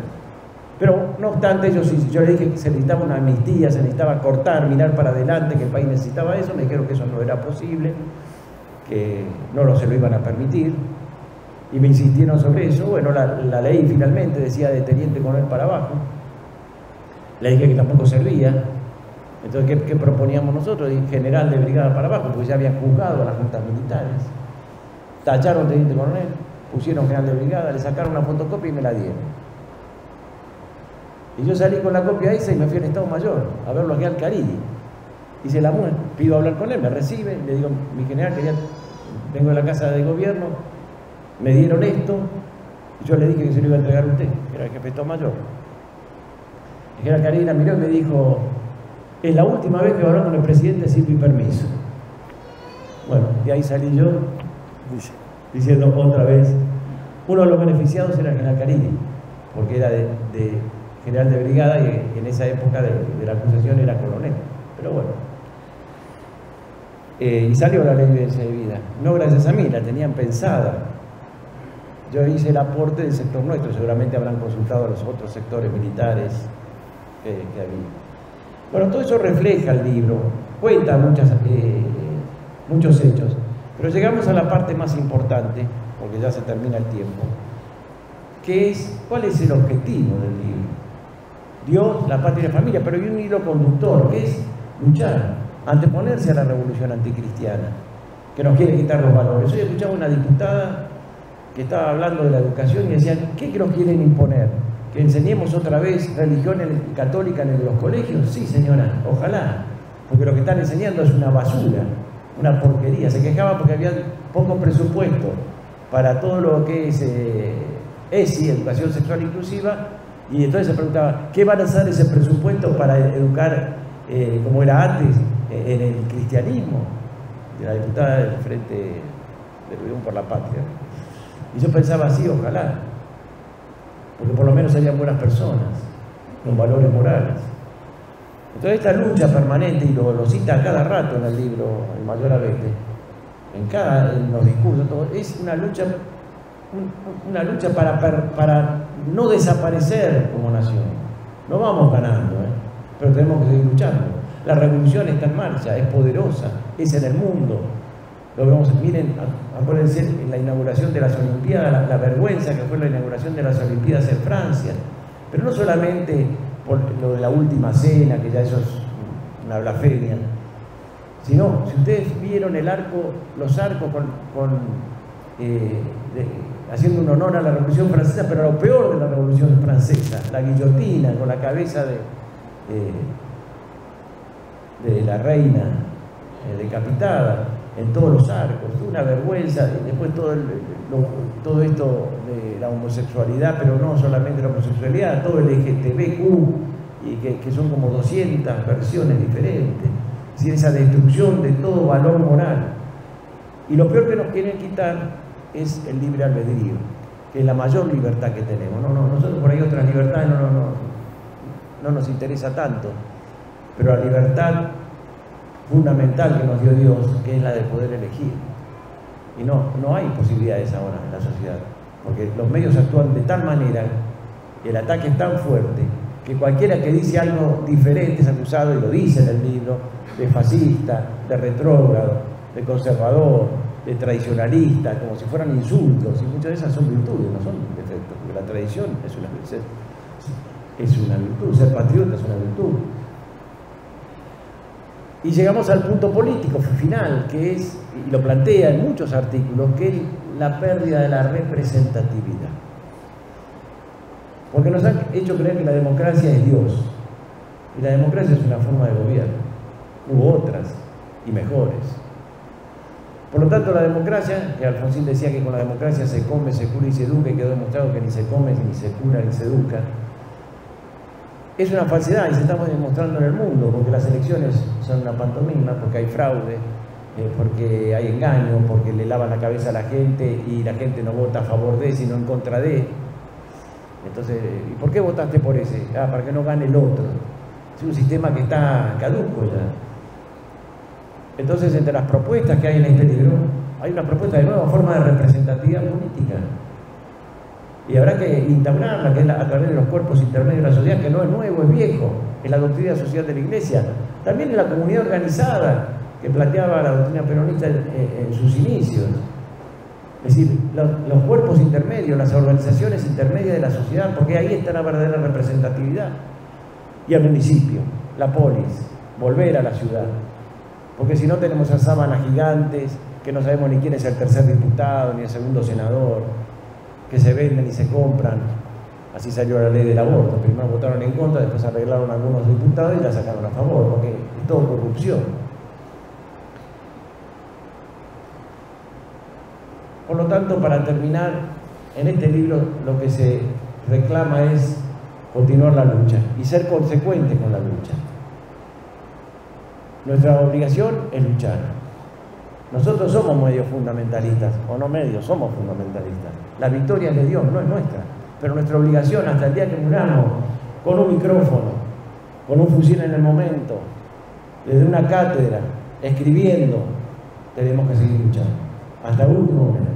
Pero no obstante, yo le dije que se necesitaba una amnistía, se necesitaba cortar, mirar para adelante, que el país necesitaba eso, me dijeron que eso no era posible, que no se lo iban a permitir, y me insistieron sobre eso. Bueno, la ley finalmente decía de teniente coronel para abajo, le dije que tampoco servía. Entonces, ¿qué proponíamos nosotros? General de brigada para abajo, porque ya habían juzgado a las juntas militares, tacharon teniente coronel, pusieron general de brigada, le sacaron una fotocopia y me la dieron. Y yo salí con la copia esa y me fui al Estado Mayor a verlo aquí al Caridi. Hice la muestra, pido hablar con él, me recibe, le digo, mi general, vengo de la casa de gobierno, me dieron esto, y yo le dije que se lo iba a entregar a usted, que era el jefe de Estado Mayor. El general Caridi la miró y me dijo, es la última vez que voy a hablar con el presidente sin mi permiso. Bueno, y ahí salí yo diciendo otra vez, uno de los beneficiados era el general Caridi, porque era de general de brigada y en esa época de la acusación era coronel. Pero bueno, y salió la ley de obediencia de vida, no gracias a mí, la tenían pensada. Yo hice el aporte del sector nuestro, seguramente habrán consultado a los otros sectores militares que había. Bueno, todo eso refleja el libro, cuenta muchos hechos, pero llegamos a la parte más importante, porque ya se termina el tiempo, que es, ¿cuál es el objetivo del libro? Dios, la patria y la familia, pero hay un hilo conductor, que es luchar, anteponerse a la revolución anticristiana, que nos quiere quitar los valores. Hoy escuchaba una diputada que estaba hablando de la educación y decía, ¿qué nos quieren imponer? ¿Que enseñemos otra vez religión católica en los colegios? Sí, señora, ojalá, porque lo que están enseñando es una basura, una porquería. Se quejaba porque había poco presupuesto para todo lo que es ESI, educación sexual inclusiva, y entonces se preguntaba, ¿qué van a hacer ese presupuesto para educar como era antes en el cristianismo? De la diputada del Frente de Unión por la Patria. Y yo pensaba así, ojalá, porque por lo menos serían buenas personas, con valores morales. Entonces esta lucha permanente, y lo cita a cada rato en el libro El Mayor Abete, en los discursos, todo, es una lucha para no desaparecer como nación. No vamos ganando, pero tenemos que seguir luchando. La revolución está en marcha, es poderosa, es en el mundo. Lo vemos, miren, acuérdense en la inauguración de las Olimpiadas, la vergüenza que fue la inauguración de las Olimpiadas en Francia, pero no solamente por lo de la última cena, que ya eso es una blasfemia, sino, si ustedes vieron los arcos haciendo un honor a la Revolución Francesa, pero lo peor de la Revolución Francesa, la guillotina con la cabeza de la reina decapitada en todos los arcos, fue una vergüenza. Y después todo esto de la homosexualidad, pero no solamente la homosexualidad, todo el LGTBQ, y que son como 200 versiones diferentes, es decir, esa destrucción de todo valor moral. Y lo peor que nos quieren quitar es el libre albedrío, que es la mayor libertad que tenemos. Nosotros por ahí otras libertades no nos interesa tanto, pero la libertad fundamental que nos dio Dios, que es la de poder elegir. Y no hay posibilidades ahora en la sociedad, porque los medios actúan de tal manera, el ataque es tan fuerte, que cualquiera que dice algo diferente es acusado, y lo dice en el libro, de fascista, de retrógrado, de conservador, de tradicionalista, como si fueran insultos, y muchas de esas son virtudes, no son defectos, porque la tradición es una virtud, ser patriota es una virtud. Y llegamos al punto político final, que es, y lo plantea en muchos artículos, que es la pérdida de la representatividad. Porque nos han hecho creer que la democracia es Dios, y la democracia es una forma de gobierno. Hubo otras y mejores. Por lo tanto, la democracia, que Alfonsín decía que con la democracia se come, se cura y se educa, y quedó demostrado que ni se come, ni se cura, ni se educa, es una falsedad y se está demostrando en el mundo, porque las elecciones son una pantomima, porque hay fraude, porque hay engaño, porque le lavan la cabeza a la gente y la gente no vota a favor de, sino en contra de. Entonces, ¿y por qué votaste por ese? Ah, para que no gane el otro. Es un sistema que está caduco ya. Entonces, entre las propuestas que hay en este libro, hay una propuesta de nueva forma de representatividad política. Y habrá que instaurarla, que es a través de los cuerpos intermedios de la sociedad, que no es nuevo, es viejo, es la doctrina social de la Iglesia. También en la comunidad organizada, que planteaba la doctrina peronista en sus inicios. Es decir, los cuerpos intermedios, las organizaciones intermedias de la sociedad, porque ahí está la verdadera representatividad. Y el municipio, la polis, volver a la ciudad. Porque si no tenemos esas sábanas gigantes, que no sabemos ni quién es el tercer diputado, ni el segundo senador, que se venden y se compran. Así salió la ley del aborto. Primero votaron en contra, después arreglaron algunos diputados y la sacaron a favor, porque es todo corrupción. Por lo tanto, para terminar, en este libro lo que se reclama es continuar la lucha y ser consecuente con la lucha. Nuestra obligación es luchar. Nosotros somos medios fundamentalistas, o no medios, somos fundamentalistas. La victoria es de Dios, no es nuestra. Pero nuestra obligación hasta el día que muramos, con un micrófono, con un fusil en el momento, desde una cátedra, escribiendo, tenemos que seguir luchando, hasta el último momento.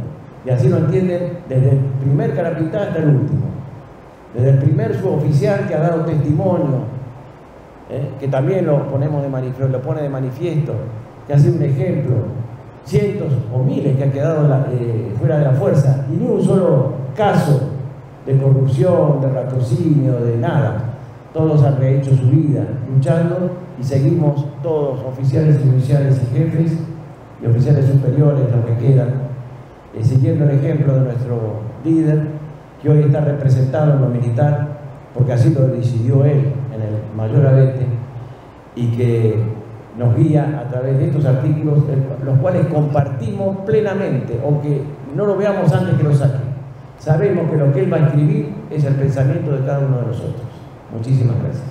Y así lo entienden desde el primer carapintán hasta el último. Desde el primer suboficial que ha dado testimonio, que también lo pone de manifiesto, que ha sido un ejemplo, cientos o miles que han quedado fuera de la fuerza, y ni un solo caso de corrupción, de raciocinio, de nada. Todos han rehecho su vida luchando y seguimos todos, oficiales y oficiales y jefes y oficiales superiores, los que quedan, siguiendo el ejemplo de nuestro líder, que hoy está representado en lo militar, porque así lo decidió él en el Mayoravete, y que nos guía a través de estos artículos, los cuales compartimos plenamente, aunque no lo veamos antes que lo saquen. Sabemos que lo que él va a escribir es el pensamiento de cada uno de nosotros. Muchísimas gracias.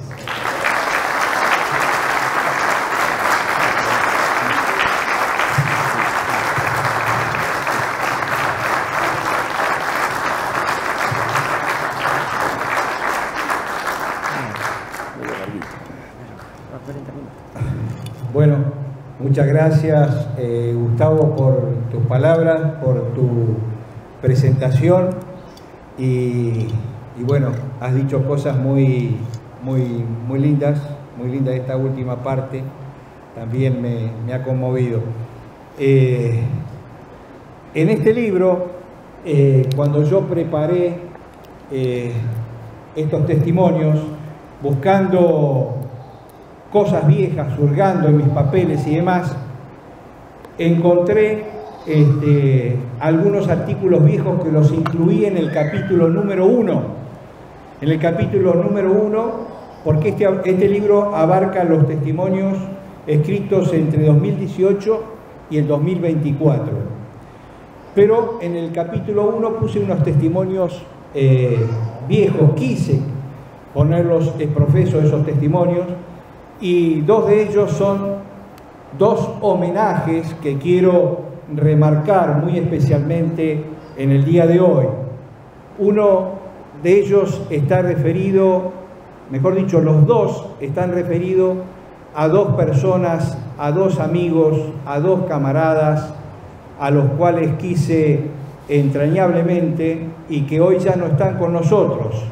Bueno, muchas gracias Gustavo por tus palabras, por tu presentación y bueno, has dicho cosas muy lindas, esta última parte también me ha conmovido. En este libro, cuando yo preparé estos testimonios, buscando cosas viejas, hurgando en mis papeles y demás, encontré algunos artículos viejos que los incluí en el capítulo número 1. En el capítulo número 1, porque este libro abarca los testimonios escritos entre 2018 y el 2024. Pero en el capítulo 1 puse unos testimonios viejos, quise ponerlos, profeso esos testimonios, y dos de ellos son dos homenajes que quiero remarcar muy especialmente en el día de hoy. Uno de ellos está referido, mejor dicho, los dos están referidos a dos personas, a dos amigos, a dos camaradas, a los cuales quise entrañablemente y que hoy ya no están con nosotros.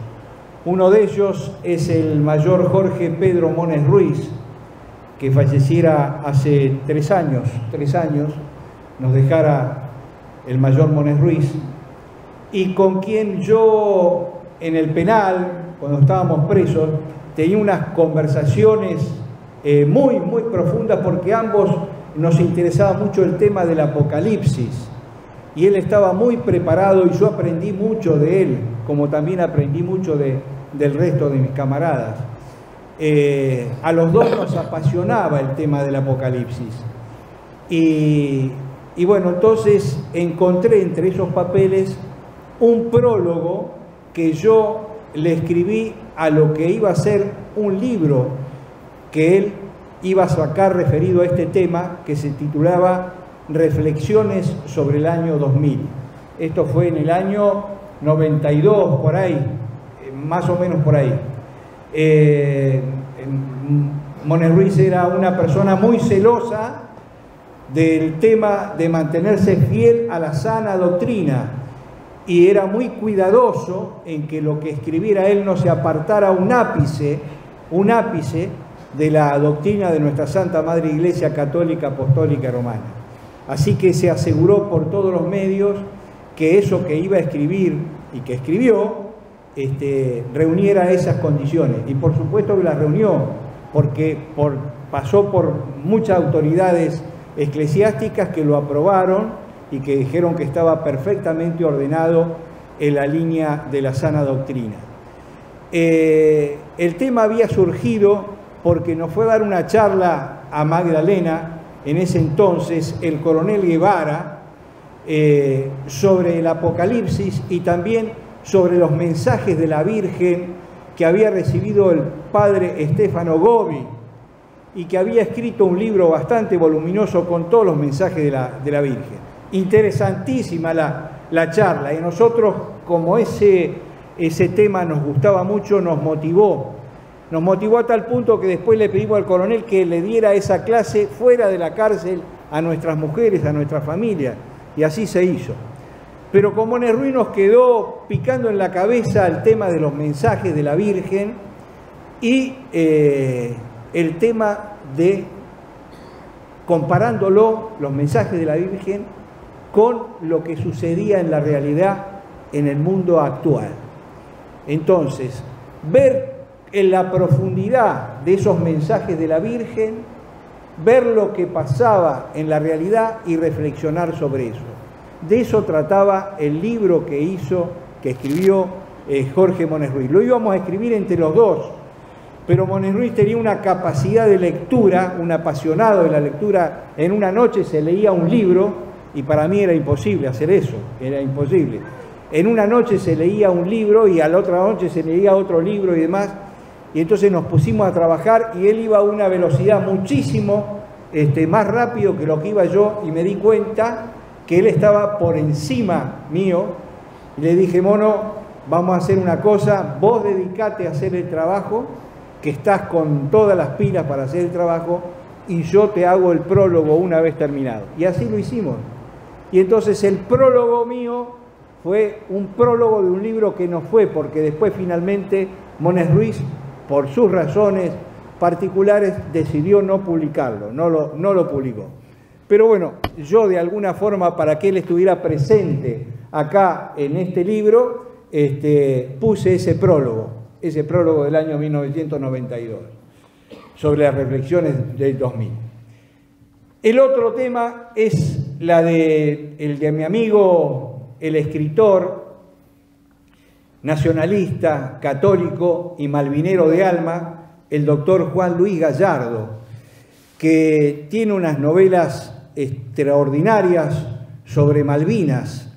Uno de ellos es el mayor Jorge Pedro Mones Ruiz, que falleciera hace 3 años, nos dejara el mayor Mones Ruiz, y con quien yo en el penal, cuando estábamos presos, tenía unas conversaciones muy profundas, porque ambos nos interesaba mucho el tema del Apocalipsis, y él estaba muy preparado y yo aprendí mucho de él, como también aprendí mucho del resto de mis camaradas. A los dos nos apasionaba el tema del Apocalipsis, y Y bueno, entonces encontré entre esos papeles un prólogo que yo le escribí a lo que iba a ser un libro que él iba a sacar referido a este tema, que se titulaba Reflexiones sobre el año 2000. Esto fue en el año 92, por ahí, más o menos por ahí. Mone Ruiz era una persona muy celosa del tema de mantenerse fiel a la sana doctrina y era muy cuidadoso en que lo que escribiera él no se apartara un ápice de la doctrina de nuestra Santa Madre Iglesia Católica, Apostólica y Romana. Así que se aseguró por todos los medios que eso que iba a escribir y que escribió reuniera esas condiciones. Y por supuesto que las reunió, porque pasó por muchas autoridades eclesiásticas que lo aprobaron y que dijeron que estaba perfectamente ordenado en la línea de la sana doctrina. El tema había surgido porque nos fue a dar una charla a Magdalena, en ese entonces, el coronel Guevara, sobre el Apocalipsis y también sobre los mensajes de la Virgen que había recibido el padre Stefano Gobi y que había escrito un libro bastante voluminoso con todos los mensajes de la Virgen. Interesantísima la charla, y nosotros, como ese tema nos gustaba mucho, nos motivó a tal punto que después le pedimos al coronel que le diera esa clase fuera de la cárcel a nuestras mujeres, a nuestra familia, y así se hizo. Pero con Mone Ruiz nos quedó picando en la cabeza el tema de los mensajes de la Virgen y el tema de comparándolo, los mensajes de la Virgen, con lo que sucedía en la realidad en el mundo actual. Entonces, ver en la profundidad de esos mensajes de la Virgen, ver lo que pasaba en la realidad y reflexionar sobre eso. De eso trataba el libro que escribió Jorge Mone Ruiz. Lo íbamos a escribir entre los dos, pero Mone Ruiz tenía una capacidad de lectura, un apasionado de la lectura. En una noche se leía un libro y para mí era imposible hacer eso, era imposible. En una noche se leía un libro y a la otra noche se leía otro libro y demás, y entonces nos pusimos a trabajar y él iba a una velocidad muchísimo más rápido que lo que iba yo, y me di cuenta que él estaba por encima mío, y le dije: Mono, vamos a hacer una cosa, vos dedicate a hacer el trabajo, que estás con todas las pilas para hacer el trabajo, y yo te hago el prólogo una vez terminado. Y así lo hicimos. Y entonces el prólogo mío fue un prólogo de un libro que no fue, porque después finalmente Mone Ruiz, por sus razones particulares, decidió no publicarlo, no lo publicó. Pero bueno, yo de alguna forma, para que él estuviera presente acá en este libro, puse ese prólogo del año 1992, sobre las reflexiones del 2000. El otro tema es el de mi amigo, el escritor, nacionalista, católico y malvinero de alma, el doctor Juan Luis Gallardo, que tiene unas novelas extraordinarias sobre Malvinas.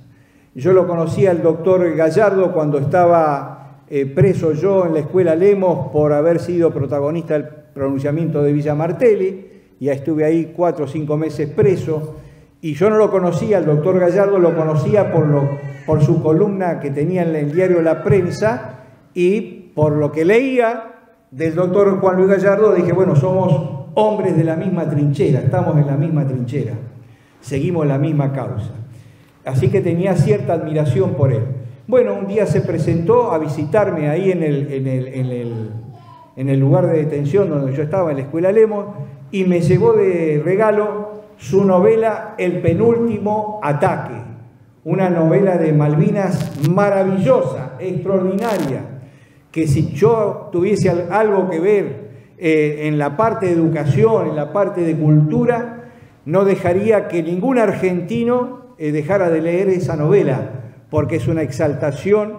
Yo lo conocí al doctor Gallardo cuando estaba preso yo en la Escuela Lemos por haber sido protagonista del pronunciamiento de Villa Martelli, y estuve ahí 4 o 5 meses preso, y yo no lo conocía, el doctor Gallardo lo conocía por su columna que tenía en el diario La Prensa, y por lo que leía del doctor Juan Luis Gallardo dije: bueno, somos hombres de la misma trinchera, estamos en la misma trinchera, seguimos la misma causa. Así que tenía cierta admiración por él. Bueno, un día se presentó a visitarme ahí en el lugar de detención donde yo estaba, en la Escuela Lemos, y me llevó de regalo su novela El penúltimo ataque, una novela de Malvinas maravillosa, extraordinaria, que si yo tuviese algo que ver en la parte de educación, en la parte de cultura, no dejaría que ningún argentino dejara de leer esa novela, porque es una exaltación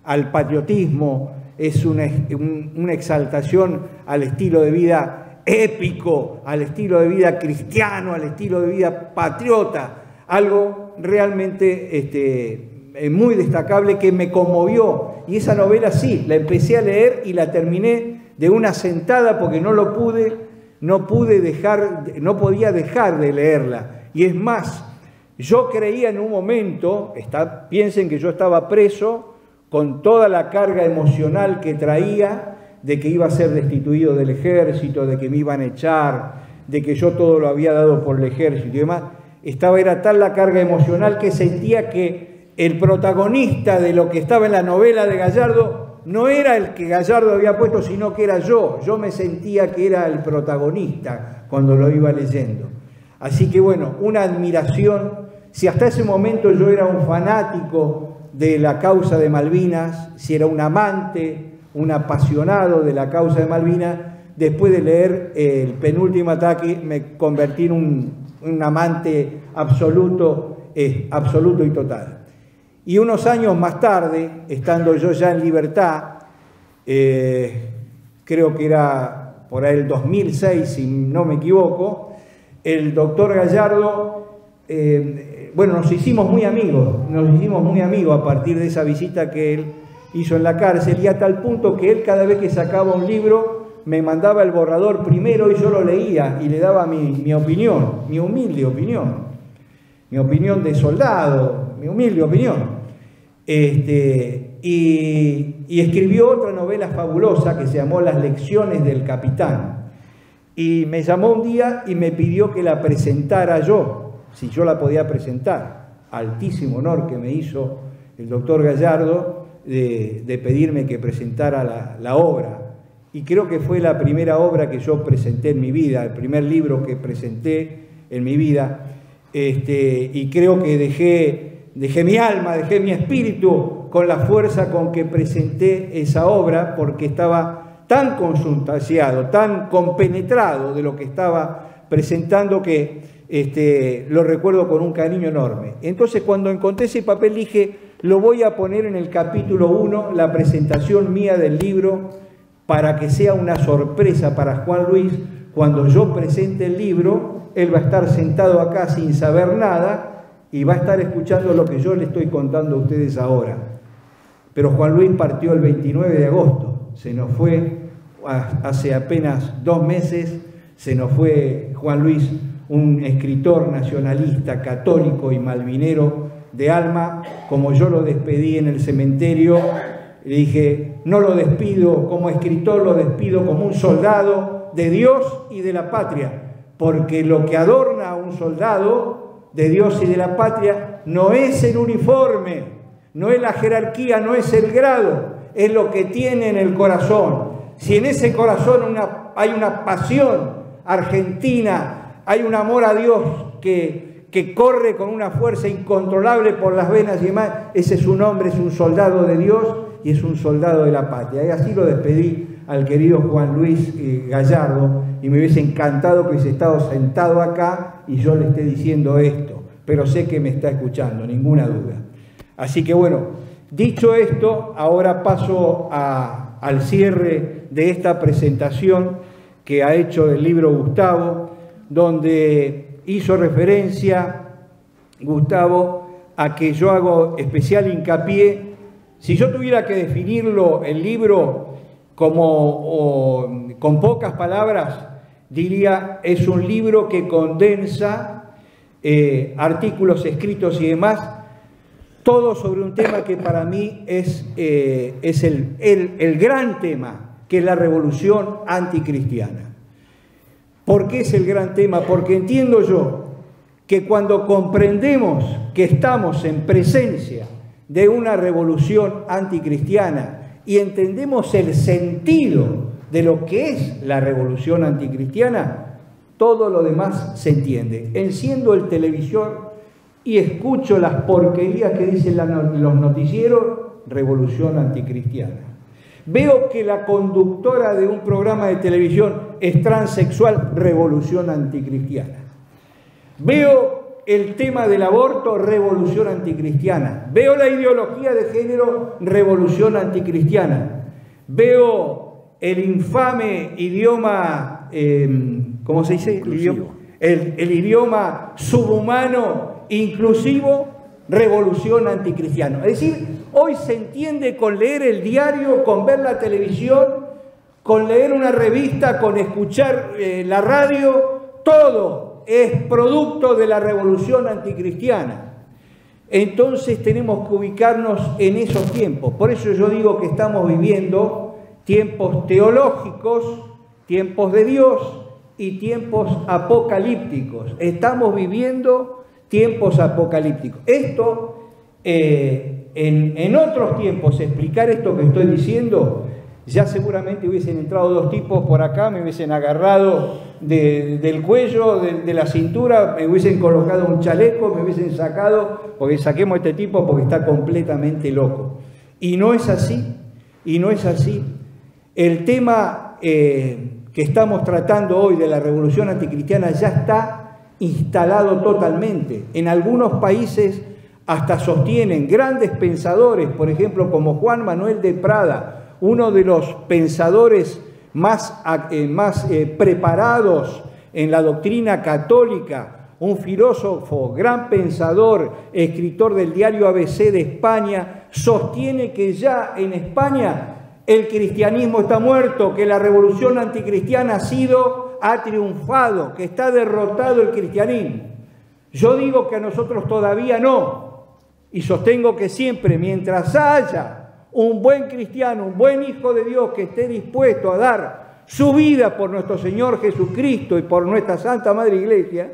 al patriotismo, es una exaltación al estilo de vida épico, al estilo de vida cristiano, al estilo de vida patriota, algo realmente muy destacable que me conmovió. Y esa novela sí, la empecé a leer y la terminé de una sentada porque no podía dejar de leerla. Y es más, yo creía en un momento, piensen que yo estaba preso con toda la carga emocional que traía de que iba a ser destituido del ejército, de que me iban a echar, de que yo todo lo había dado por el ejército y demás. Era tal la carga emocional que sentía que el protagonista de lo que estaba en la novela de Gallardo no era el que Gallardo había puesto, sino que era yo. Yo me sentía que era el protagonista cuando lo iba leyendo. Así que bueno, una admiración. Si hasta ese momento yo era un fanático de la causa de Malvinas, si era un amante, un apasionado de la causa de Malvinas, después de leer El penúltimo ataque me convertí en un amante absoluto y total. Y unos años más tarde, estando yo ya en libertad, creo que era por ahí el 2006, si no me equivoco, el doctor Gallardo, nos hicimos muy amigos a partir de esa visita que él hizo en la cárcel, y a tal punto que él cada vez que sacaba un libro me mandaba el borrador primero y yo lo leía y le daba mi opinión, mi humilde opinión, mi opinión de soldado, mi humilde opinión. Y escribió otra novela fabulosa que se llamó Las lecciones del capitán. Y me llamó un día y me pidió que la presentara yo, si yo la podía presentar. Altísimo honor que me hizo el doctor Gallardo de pedirme que presentara la obra. Y creo que fue la primera obra que yo presenté en mi vida, el primer libro que presenté en mi vida. Y creo que dejé mi alma, dejé mi espíritu con la fuerza con que presenté esa obra, porque estaba tan consustanciado, tan compenetrado de lo que estaba presentando que lo recuerdo con un cariño enorme. Entonces, cuando encontré ese papel dije, lo voy a poner en el capítulo 1, la presentación mía del libro, para que sea una sorpresa para Juan Luis. Cuando yo presente el libro, él va a estar sentado acá sin saber nada y va a estar escuchando lo que yo le estoy contando a ustedes ahora. Pero Juan Luis partió el 29 de agosto, se nos fue hace apenas 2 meses, se nos fue Juan Luis, un escritor nacionalista, católico y malvinero de alma. Como yo lo despedí en el cementerio, le dije, no lo despido como escritor, lo despido como un soldado de Dios y de la patria, porque lo que adorna a un soldado de Dios y de la patria no es el uniforme, no es la jerarquía, no es el grado, es lo que tiene en el corazón. Si en ese corazón hay una pasión argentina, hay un amor a Dios que corre con una fuerza incontrolable por las venas y demás, ese es un hombre, es un soldado de Dios y es un soldado de la patria. Y así lo despedí al querido Juan Luis Gallardo, y me hubiese encantado que hubiese estado sentado acá y yo le esté diciendo esto, pero sé que me está escuchando, ninguna duda. Así que bueno, dicho esto, ahora paso al cierre de esta presentación que ha hecho del libro Gustavo, donde hizo referencia Gustavo a que yo hago especial hincapié. Si yo tuviera que definirlo, el libro, con pocas palabras, diría, es un libro que condensa artículos escritos y demás, todo sobre un tema que para mí es el gran tema, que es la revolución anticristiana. ¿Por qué es el gran tema? Porque entiendo yo que cuando comprendemos que estamos en presencia de una revolución anticristiana y entendemos el sentido de lo que es la revolución anticristiana, todo lo demás se entiende. Enciendo el televisor y escucho las porquerías que dicen los noticieros, revolución anticristiana. Veo que la conductora de un programa de televisión es transexual, revolución anticristiana. Veo el tema del aborto, revolución anticristiana. Veo la ideología de género, revolución anticristiana. Veo el infame idioma, ¿cómo se dice? El idioma subhumano inclusivo, revolución anticristiana. Es decir, hoy se entiende con leer el diario, con ver la televisión, con leer una revista, con escuchar la radio, todo es producto de la revolución anticristiana. Entonces tenemos que ubicarnos en esos tiempos. Por eso yo digo que estamos viviendo tiempos teológicos, tiempos de Dios y tiempos apocalípticos. Estamos viviendo tiempos apocalípticos. Esto, en otros tiempos, explicar esto que estoy diciendo, ya seguramente hubiesen entrado dos tipos por acá, me hubiesen agarrado del cuello, de la cintura, me hubiesen colocado un chaleco, me hubiesen sacado, porque saquemos a este tipo porque está completamente loco. Y no es así, y no es así. El tema que estamos tratando hoy de la revolución anticristiana ya está instalado totalmente. En algunos países hasta sostienen grandes pensadores, por ejemplo, como Juan Manuel de Prada, uno de los pensadores más preparados en la doctrina católica, un filósofo, gran pensador, escritor del diario ABC de España, sostiene que ya en España el cristianismo está muerto, que la revolución anticristiana ha triunfado, que está derrotado el cristianismo. Yo digo que a nosotros todavía no, y sostengo que siempre, mientras haya un buen cristiano, un buen hijo de Dios que esté dispuesto a dar su vida por nuestro Señor Jesucristo y por nuestra Santa Madre Iglesia,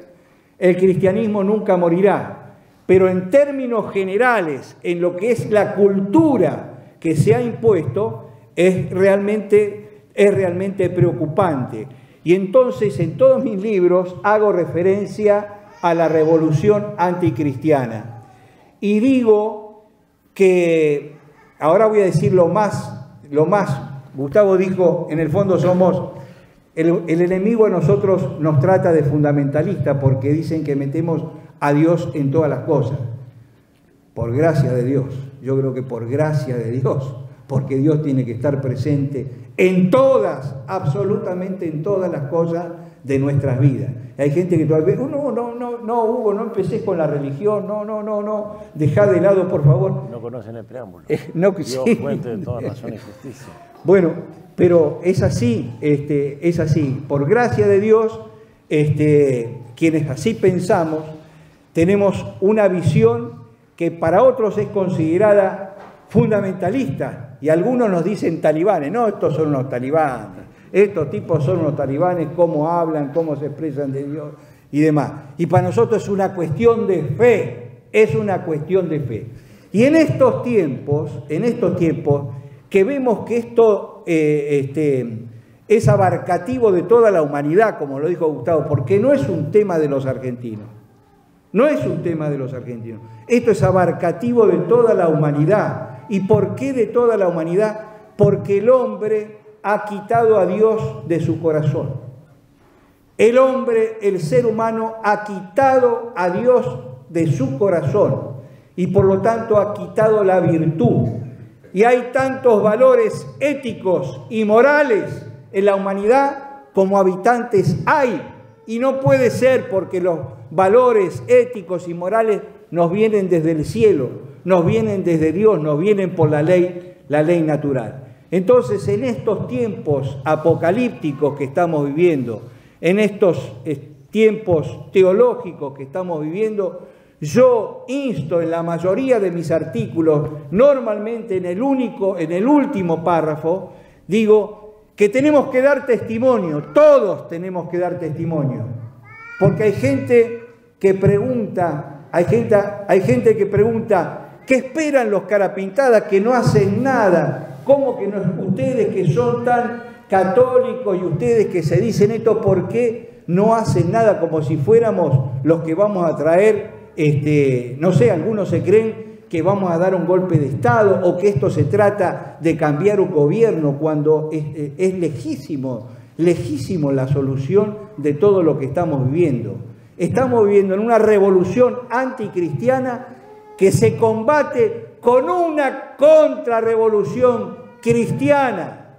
el cristianismo nunca morirá. Pero en términos generales, en lo que es la cultura que se ha impuesto, es realmente preocupante. Y entonces en todos mis libros hago referencia a la revolución anticristiana. Y digo que, ahora voy a decir lo más, Gustavo dijo, en el fondo somos, el enemigo a nosotros nos trata de fundamentalistas porque dicen que metemos a Dios en todas las cosas. Por gracia de Dios, yo creo que por gracia de Dios, porque Dios tiene que estar presente en todas, absolutamente en todas las cosas de nuestras vidas. Hay gente que todavía, no, Hugo, no empecés con la religión, no, dejá de lado, por favor. No conocen el preámbulo. Dios, sí. Fuente de toda razón y justicia. Bueno, pero es así, es así. Por gracia de Dios, quienes así pensamos, tenemos una visión que para otros es considerada fundamentalista. Y algunos nos dicen talibanes, no, estos son unos talibanes, estos tipos son unos talibanes, cómo hablan, cómo se expresan de Dios y demás. Y para nosotros es una cuestión de fe, es una cuestión de fe. Y en estos tiempos que vemos que esto es abarcativo de toda la humanidad, como lo dijo Gustavo, porque no es un tema de los argentinos, no es un tema de los argentinos, esto es abarcativo de toda la humanidad. ¿Y por qué de toda la humanidad? Porque el hombre ha quitado a Dios de su corazón. El hombre, el ser humano, ha quitado a Dios de su corazón y por lo tanto ha quitado la virtud. Y hay tantos valores éticos y morales en la humanidad como habitantes hay. Y no puede ser porque los valores éticos y morales nos vienen desde el cielo, nos vienen desde Dios, nos vienen por la ley natural. Entonces, en estos tiempos apocalípticos que estamos viviendo, en estos tiempos teológicos que estamos viviendo, yo insto en la mayoría de mis artículos, normalmente en el último párrafo, digo que tenemos que dar testimonio, todos tenemos que dar testimonio, porque hay gente que pregunta, ¿qué esperan los carapintadas que no hacen nada? ¿Cómo que no, ustedes que son tan católicos y ustedes que se dicen esto, por qué no hacen nada como si fuéramos los que vamos a traer, no sé, algunos se creen que vamos a dar un golpe de Estado o que esto se trata de cambiar un gobierno cuando es legítimo la solución de todo lo que estamos viviendo. Estamos viviendo en una revolución anticristiana que se combate con una contrarrevolución cristiana.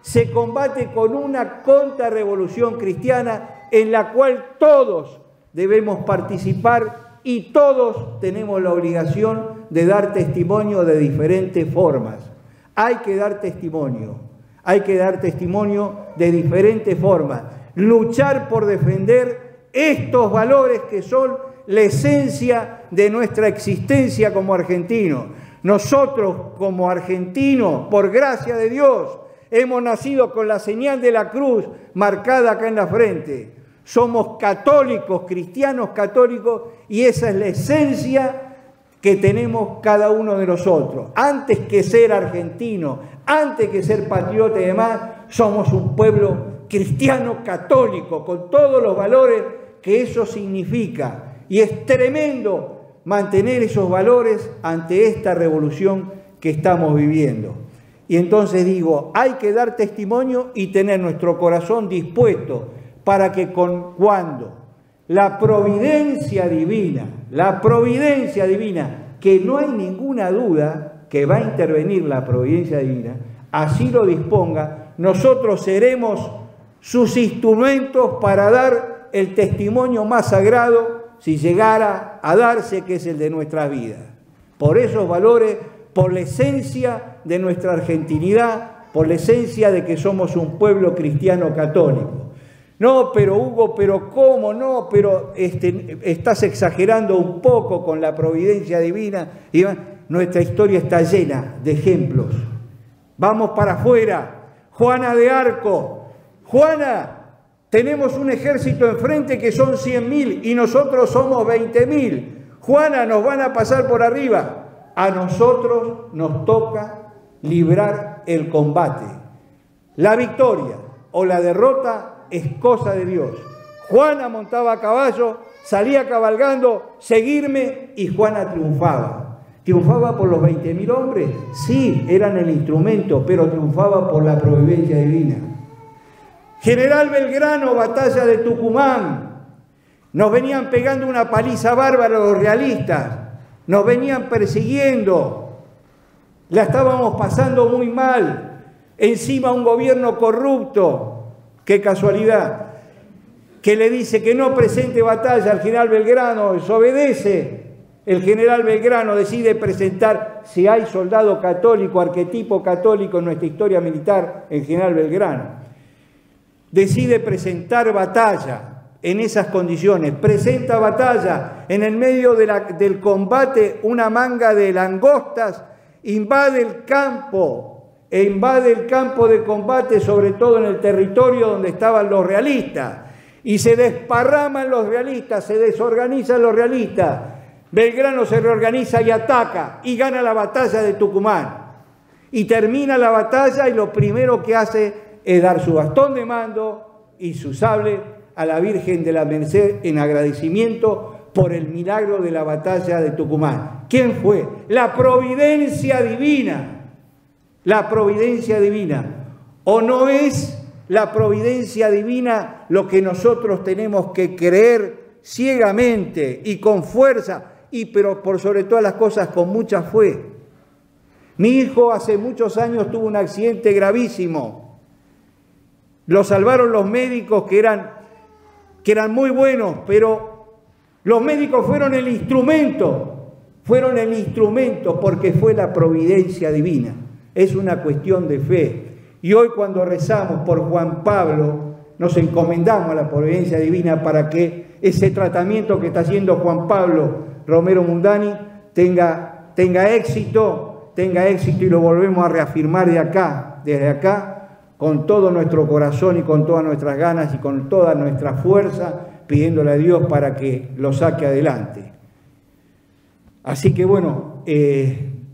Se combate con una contrarrevolución cristiana en la cual todos debemos participar y todos tenemos la obligación de dar testimonio de diferentes formas. Hay que dar testimonio de diferentes formas. Luchar por defender estos valores que son la esencia de nuestra existencia como argentinos. Nosotros como argentinos, por gracia de Dios, hemos nacido con la señal de la cruz marcada acá en la frente. Somos católicos, cristianos católicos, y esa es la esencia que tenemos cada uno de nosotros. Antes que ser argentino, antes que ser patriota y demás, somos un pueblo cristiano católico, con todos los valores que eso significa. Y es tremendo mantener esos valores ante esta revolución que estamos viviendo. Y entonces digo, hay que dar testimonio y tener nuestro corazón dispuesto para que cuando la providencia divina, que no hay ninguna duda que va a intervenir la providencia divina, así lo disponga, nosotros seremos sus instrumentos para dar el testimonio más sagrado, si llegara a darse, que es el de nuestras vidas. Por esos valores, por la esencia de nuestra argentinidad, por la esencia de que somos un pueblo cristiano católico. No, pero Hugo, pero ¿cómo no? Pero estás exagerando un poco con la providencia divina. Y nuestra historia está llena de ejemplos. Vamos para afuera. Juana de Arco. Juana, tenemos un ejército enfrente que son 100.000 y nosotros somos 20.000. Juana, nos van a pasar por arriba. A nosotros nos toca librar el combate. La victoria o la derrota es cosa de Dios. Juana montaba a caballo, salía cabalgando, seguirme, y Juana triunfaba. ¿Triunfaba por los 20.000 hombres? Sí, eran el instrumento, pero triunfaba por la providencia divina. General Belgrano, batalla de Tucumán. Nos venían pegando una paliza bárbara los realistas. Nos venían persiguiendo. La estábamos pasando muy mal. Encima un gobierno corrupto. Qué casualidad, que le dice que no presente batalla al general Belgrano, desobedece. El general Belgrano decide presentar, si hay soldado católico, arquetipo católico en nuestra historia militar, el general Belgrano. Decide presentar batalla en esas condiciones, presenta batalla en el medio del combate, una manga de langostas invade el campo. E invade el campo de combate, sobre todo en el territorio donde estaban los realistas, y se desparraman los realistas, se desorganizan los realistas. Belgrano se reorganiza y ataca, y gana la batalla de Tucumán. Y termina la batalla, y lo primero que hace es dar su bastón de mando y su sable a la Virgen de la Merced en agradecimiento por el milagro de la batalla de Tucumán. ¿Quién fue? La providencia divina. La providencia divina. ¿O no es la providencia divina lo que nosotros tenemos que creer ciegamente y con fuerza, pero por sobre todas las cosas con mucha fe? Mi hijo hace muchos años tuvo un accidente gravísimo. Lo salvaron los médicos que eran muy buenos, pero los médicos fueron el instrumento porque fue la providencia divina. Es una cuestión de fe. Y hoy, cuando rezamos por Juan Pablo, nos encomendamos a la providencia divina para que ese tratamiento que está haciendo Juan Pablo Romero Mundani tenga éxito, y lo volvemos a reafirmar desde acá, con todo nuestro corazón y con todas nuestras ganas y con toda nuestra fuerza, pidiéndole a Dios para que lo saque adelante. Así que bueno,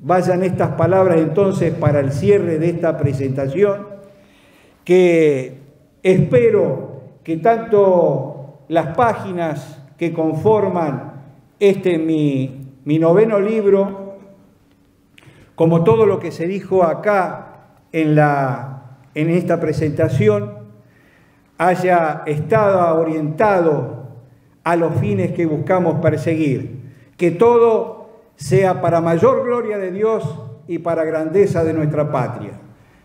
vayan estas palabras entonces para el cierre de esta presentación, que espero que tanto las páginas que conforman mi noveno libro, como todo lo que se dijo acá en esta presentación, haya estado orientado a los fines que buscamos perseguir, que todo sea para mayor gloria de Dios y para grandeza de nuestra patria.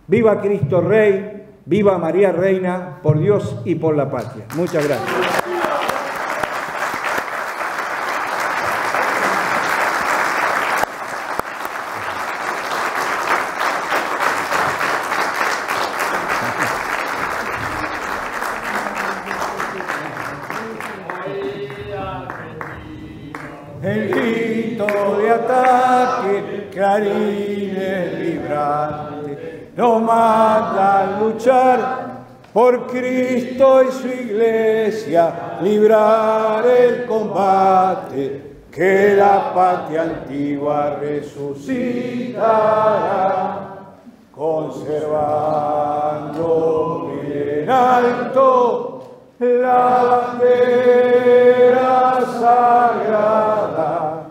Viva Cristo Rey, viva María Reina, por Dios y por la patria. Muchas gracias. el grito de ataque, clarines vibrantes, nos manda a luchar por Cristo y su iglesia, librar el combate, que la patria antigua resucitará, conservando bien alto la bandera sagrada,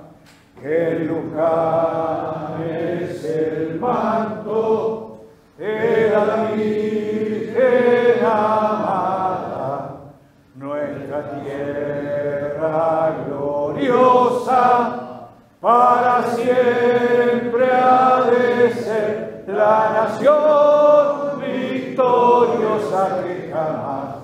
que en Luján es el manto de la Virgen amada, nuestra tierra gloriosa, para siempre ha de ser la nación victoriosa que jamás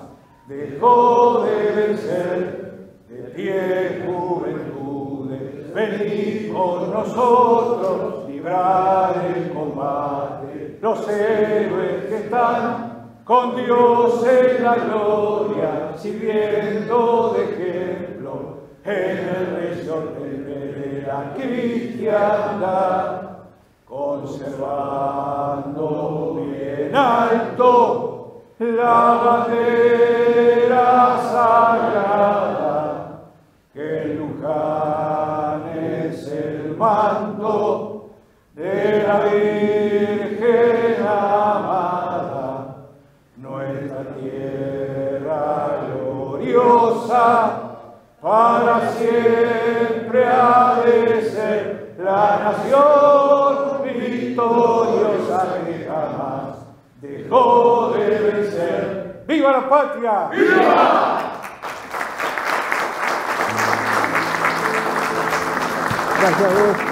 dejó de vencer. De pie, juventudes, venid con nosotros, librar el combate, los héroes que están con Dios en la gloria, sirviendo de ejemplo en el recio de la cristiandad, conservando bien alto la bandera sagrada, que en Luján es el manto de la Virgen amada, nuestra tierra gloriosa, para siempre ha de ser la nación victoriosa que jamás dejó de vencer. ¡Viva la patria! ¡Viva! Gracias a vos.